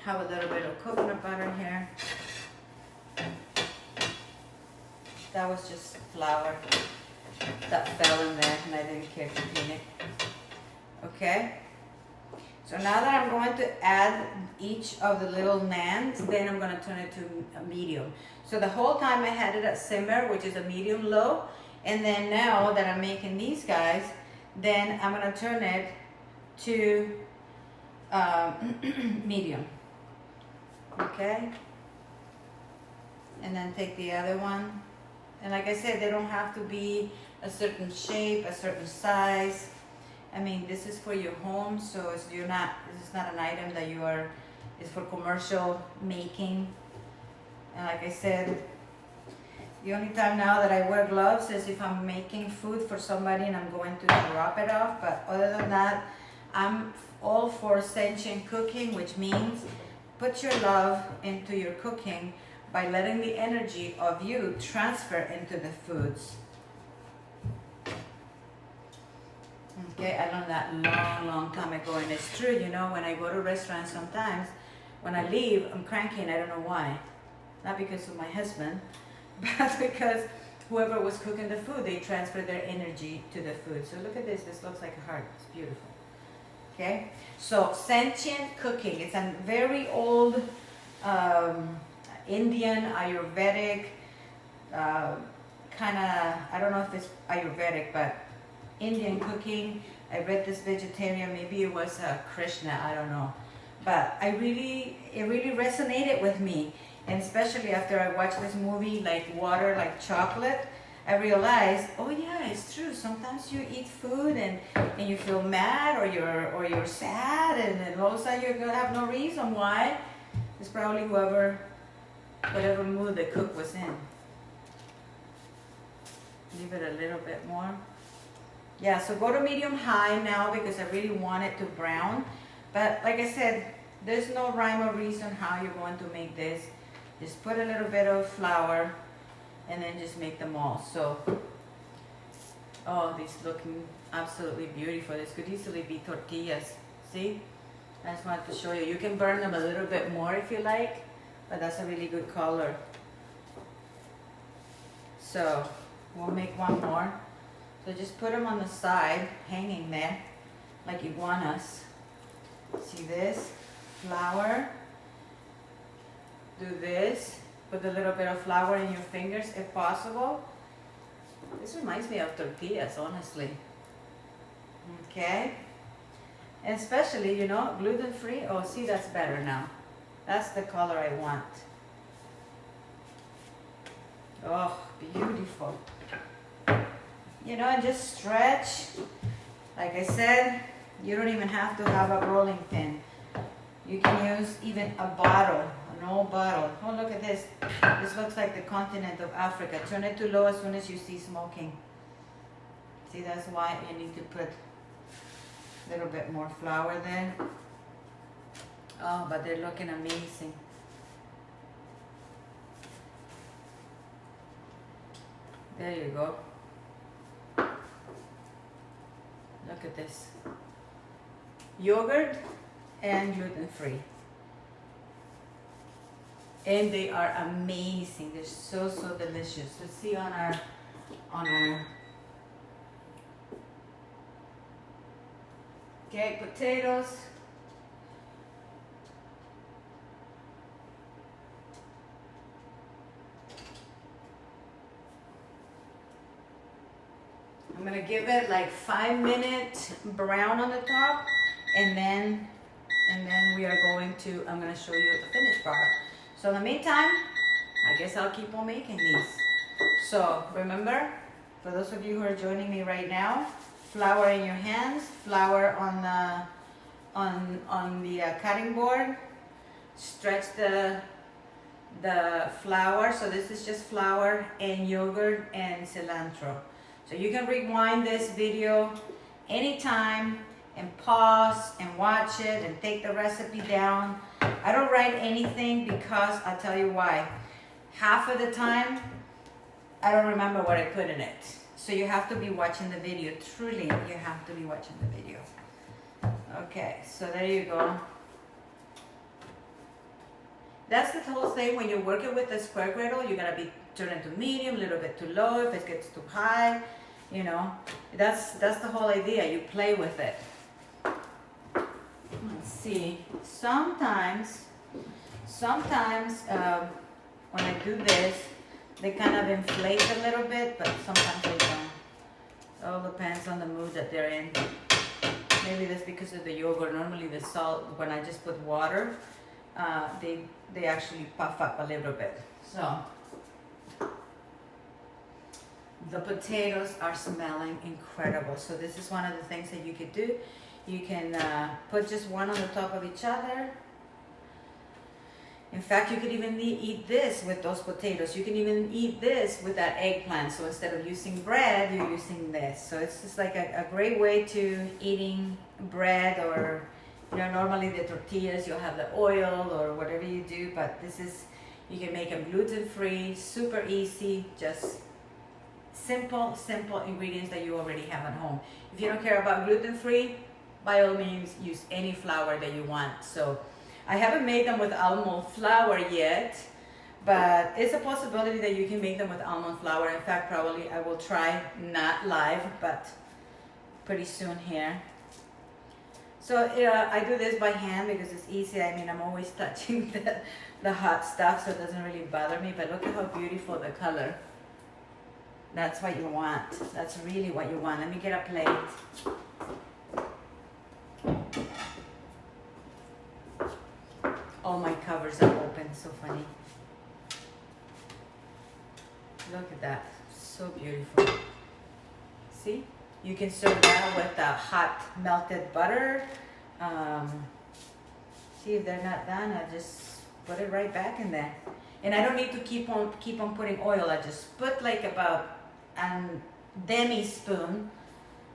[SPEAKER 1] have a little bit of coconut butter here. That was just flour that fell in there and I didn't care to clean it. Okay? So now that I'm going to add each of the little naans, then I'm going to turn it to a medium. So the whole time I had it at simmer, which is a medium low, and then now that I'm making these guys, then I'm going to turn it to medium. Okay? And then take the other one. And like I said, they don't have to be a certain shape, a certain size. I mean, this is for your home, so this is not an item that is for commercial making. And like I said, the only time now that I wear gloves is if I'm making food for somebody and I'm going to drop it off. But other than that, I'm all for sentient cooking, which means put your love into your cooking by letting the energy of you transfer into the foods. Okay, I learned that long time ago, and it's true, you know, when I go to restaurants sometimes, when I leave, I'm cranky and I don't know why. Not because of my husband, but because whoever was cooking the food, they transfer their energy to the food. So look at this, this looks like a heart, it's beautiful. Okay, so sentient cooking, it's a very old Indian, Ayurvedic, kind of, I don't know if it's Ayurvedic, but Indian cooking. I read this vegetarian, maybe it was Krishna, I don't know. But it really resonated with me. And especially after I watched this movie, like Water, Like Chocolate, I realized, oh yeah, it's true. Sometimes you eat food and you feel mad or you're sad, and then all of a sudden you're gonna have no reason why. It's probably whatever mood the cook was in. Leave it a little bit more. Yeah, so go to medium high now because I really want it to brown. But like I said, there's no rhyme or reason how you're going to make this. Just put a little bit of flour and then just make them all. So, oh, these looking absolutely beautiful. This could easily be tortillas. See? I just wanted to show you. You can burn them a little bit more if you like, but that's a really good color. So, we'll make one more. So just put them on the side, hanging there, like iguanas. See this? Flour. Do this. Put a little bit of flour in your fingers if possible. This reminds me of tortillas, honestly. Okay? And especially, you know, gluten-free. Oh, see, that's better now. That's the color I want. Oh, beautiful. You know, and just stretch. Like I said, you don't even have to have a rolling pin. You can use even a bottle, an old bottle. Oh, look at this. This looks like the continent of Africa. Turn it to low as soon as you see smoking. See, that's why you need to put a little bit more flour there. Oh, but they're looking amazing. There you go. Look at this. Yogurt and gluten-free. And they are amazing. They're so delicious. Let's see on our okay, potatoes. I'm gonna give it like 5 minutes brown on the top, and then we are going to, I'm gonna show you the finished product. So in the meantime, I guess I'll keep on making these. So remember, For those of you who are joining me right now, flour in your hands, flour on the cutting board. Stretch the flour. So this is just flour and yogurt and cilantro. So you can rewind this video anytime and pause and watch it and take the recipe down. I don't write anything because I'll tell you why. Half of the time, I don't remember what I put in it. So you have to be watching the video. Truly, you have to be watching the video. Okay, so there you go. That's the whole thing. When you're working with the square griddle, you're gonna be turning to medium, a little bit too low. If it gets too high, you know, that's the whole idea. You play with it. Let's see. Sometimes when I do this, they kind of inflate a little bit, but sometimes they don't. It all depends on the mood that they're in. Maybe that's because of the yogurt. Normally the salt, when I just put water, they actually puff up a little bit. So the potatoes are smelling incredible. So this is one of the things that you could do. You can put just one on the top of each other. In fact, you could even eat this with those potatoes. You can even eat this with that eggplant. So instead of using bread, you're using this. So it's just like a great way to eating bread, or, you know, normally the tortillas, you'll have the oil or whatever you do, but this is, you can make them gluten-free, super easy, just simple ingredients that you already have at home. If you don't care about gluten-free, by all means, use any flour that you want. So I haven't made them with almond flour yet, but it's a possibility that you can make them with almond flour. In fact, probably I will try, not live, but pretty soon here. So I do this by hand because it's easy. I mean, I'm always touching the hot stuff, so it doesn't really bother me. But look at how beautiful the color. That's what you want. That's really what you want. Let me get a plate. All my covers are open. So funny. Look at that. So beautiful. See? You can serve that with the hot melted butter. See, if they're not done, I just put it right back in there. And I don't need to keep on putting oil. I just put like about a demi spoon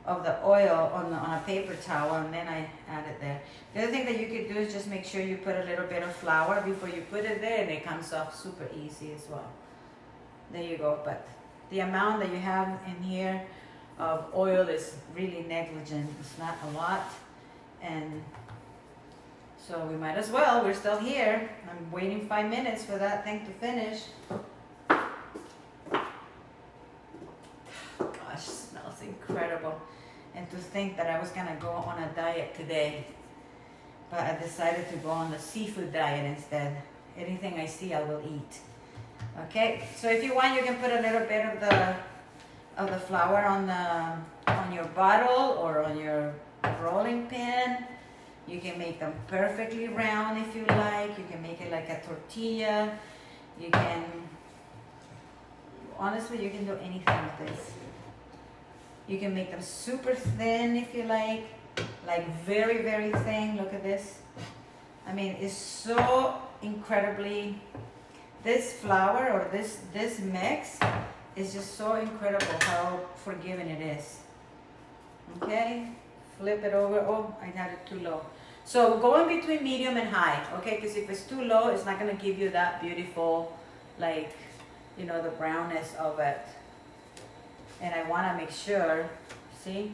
[SPEAKER 1] of the oil on a paper towel, and then I add it there. The other thing that you could do is just make sure you put a little bit of flour before you put it there, and it comes off super easy as well. There you go. But the amount that you have in here of oil is really negligent. It's not a lot, and so we might as well. We're still here. I'm waiting 5 minutes for that thing to finish. Gosh, smells incredible. And to think that I was gonna go on a diet today, but I decided to go on the seafood diet instead. Anything I see, I will eat. Okay, so if you want, you can put a little bit of the flour on your bottle or on your rolling pin. You can make them perfectly round if you like. You can make it like a tortilla. You can, honestly, you can do anything with this. You can make them super thin if you like very, very thin. Look at this. I mean, it's so incredibly, this flour or this mix is just so incredible how forgiving it is. Okay, flip it over. Oh, I had it too low. So go in between medium and high, okay? Because if it's too low, it's not gonna give you that beautiful, like, you know, the brownness of it. And I wanna make sure, see,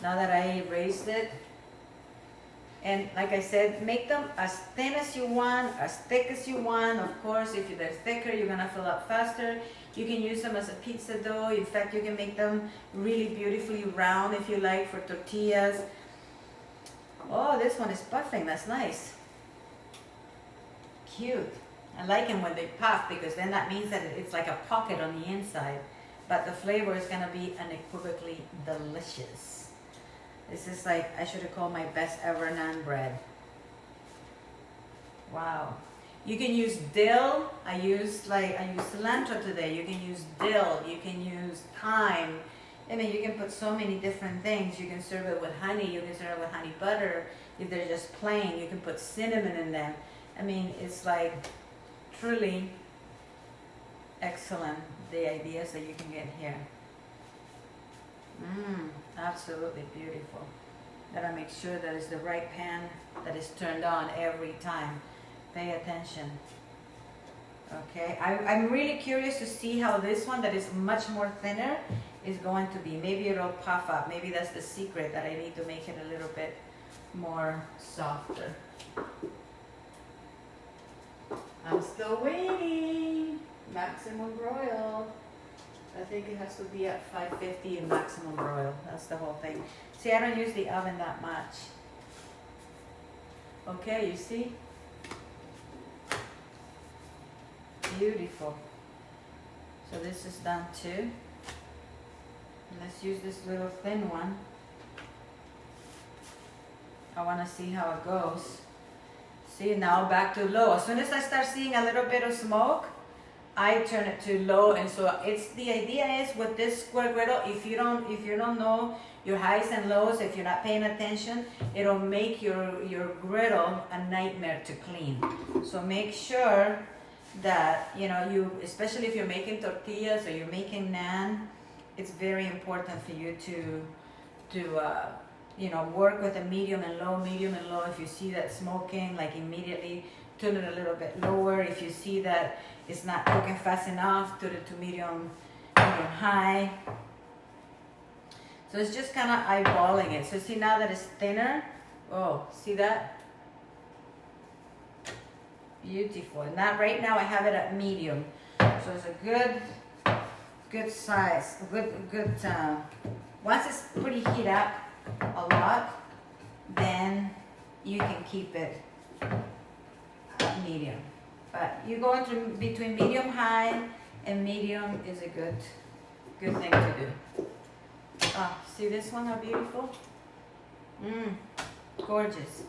[SPEAKER 1] now that I erased it, and like I said, make them as thin as you want, as thick as you want. Of course, if they're thicker, you're gonna fill up faster. You can use them as a pizza dough. In fact, you can make them really beautifully round if you like for tortillas. Oh, this one is puffing. That's nice. Cute. I like them when they puff because then that means that it's like a pocket on the inside. But the flavor is gonna be unequivocally delicious. This is like, I should have called my best ever naan bread. Wow. You can use dill. I use cilantro today. You can use dill. You can use thyme. I mean, you can put so many different things. You can serve it with honey. You can serve it with honey butter. If they're just plain, you can put cinnamon in them. I mean, it's like truly excellent, the ideas that you can get here. Absolutely beautiful. Gotta make sure that it's the right pan that is turned on every time. Pay attention. Okay, I'm really curious to see how this one that is much more thinner is going to be. Maybe it'll puff up. Maybe that's the secret, that I need to make it a little bit more softer. I'm still waiting. Maximum broil. I think it has to be at 550 in maximum broil. That's the whole thing. See, I don't use the oven that much. Okay, you see? Beautiful. So this is done too. Let's use this little thin one. I want to see how it goes. See, now back to low. As soon as I start seeing a little bit of smoke, I turn it to low. And so it's, the idea is with this square griddle, if you don't know your highs and lows, if you're not paying attention, it'll make your griddle a nightmare to clean. So make sure that, you know, especially if you're making tortillas or you're making naan, it's very important for you to you know, work with a medium and low. If you see that smoking, like immediately turn it a little bit lower. If you see that it's not cooking fast enough, turn it to medium high. So it's just kind of eyeballing it. So see now that it's thinner, oh, see that? Beautiful. Now right now I have it at medium. So it's a good size, good once it's pretty heat up a lot, then you can keep it at medium. But you go into between medium high and medium is a good thing to do. Oh, see this one, how beautiful? Gorgeous.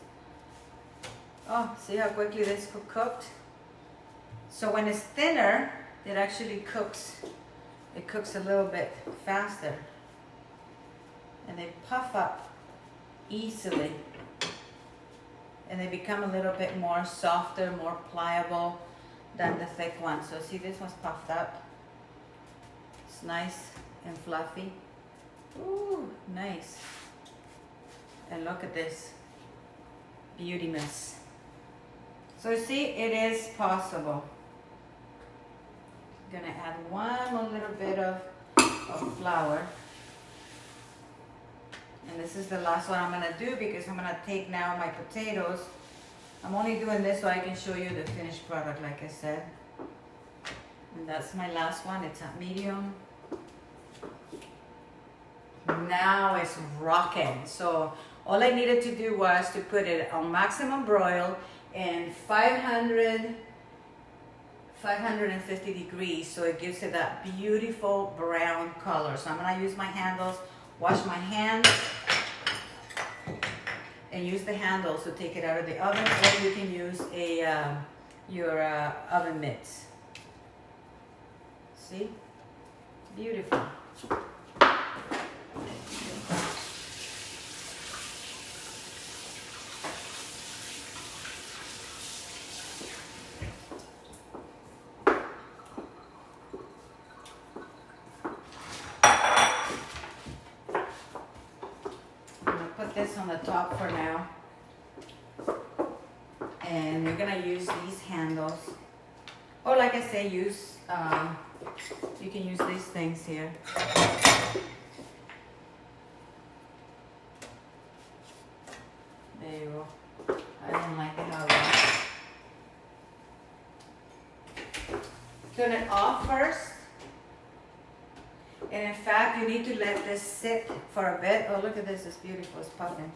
[SPEAKER 1] Oh, see how quickly this cooked? So when it's thinner, it actually cooks. It cooks a little bit faster. And they puff up easily. And they become a little bit more softer, more pliable than the thick one. So see, this one's puffed up. It's nice and fluffy. Ooh, nice. And look at this beautiness. So see, it is possible. I'm gonna add one more little bit of flour. And this is the last one I'm gonna do because I'm gonna take now my potatoes. I'm only doing this so I can show you the finished product, like I said. And that's my last one, it's at medium. Now it's rocking. So all I needed to do was to put it on maximum broil and 550 degrees, so it gives it that beautiful brown color. So I'm gonna use my handles, wash my hands, and use the handles to take it out of the oven, or you can use your oven mitts. See? Beautiful. This on the top for now, and you're gonna use these handles, or like I say, use you can use these things here. There you go. I don't like it how that. Turn it off first. And in fact, you need to let this sit for a bit. Oh, look at this, it's beautiful, it's puffing.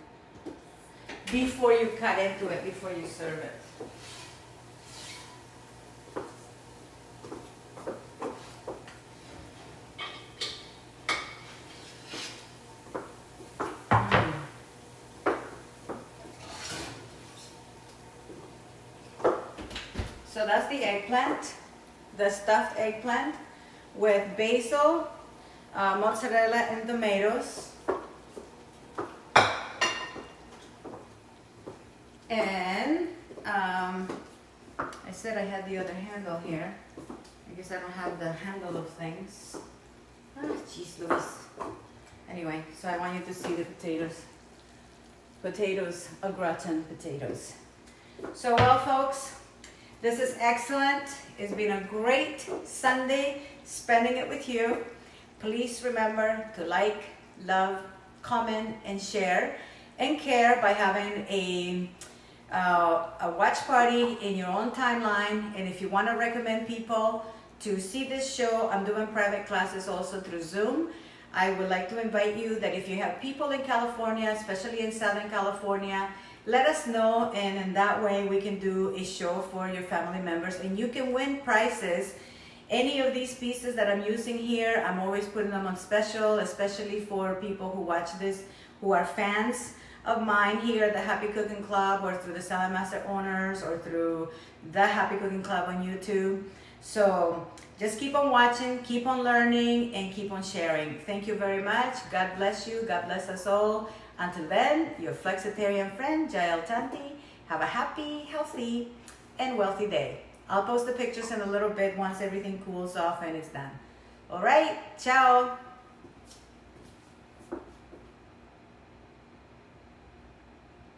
[SPEAKER 1] Before you cut into it, before you serve it. So that's the eggplant, the stuffed eggplant with basil, mozzarella, and tomatoes. And I said I had the other handle here. I guess I don't have the handle of things. Ah, jeez, Louis. Anyway, so I want you to see the potatoes. Potatoes, a gratin potatoes. So well, folks, this is excellent. It's been a great Sunday spending it with you. Please remember to like, love, comment, and share, and care by having a watch party in your own timeline. And if you want to recommend people to see this show, I'm doing private classes also through Zoom. I would like to invite you that if you have people in California, especially in Southern California, let us know, and in that way we can do a show for your family members, and you can win prizes. Any of these pieces that I'm using here, I'm always putting them on special, especially for people who watch this, who are fans of mine here at the Happy Cooking Club, or through the Salad Master Owners, or through the Happy Cooking Club on YouTube. So just keep on watching, keep on learning, and keep on sharing. Thank you very much. God bless you. God bless us all. Until then, your flexitarian friend, Jael Tanti. Have a happy, healthy, and wealthy day. I'll post the pictures in a little bit once everything cools off and it's done. All right, ciao.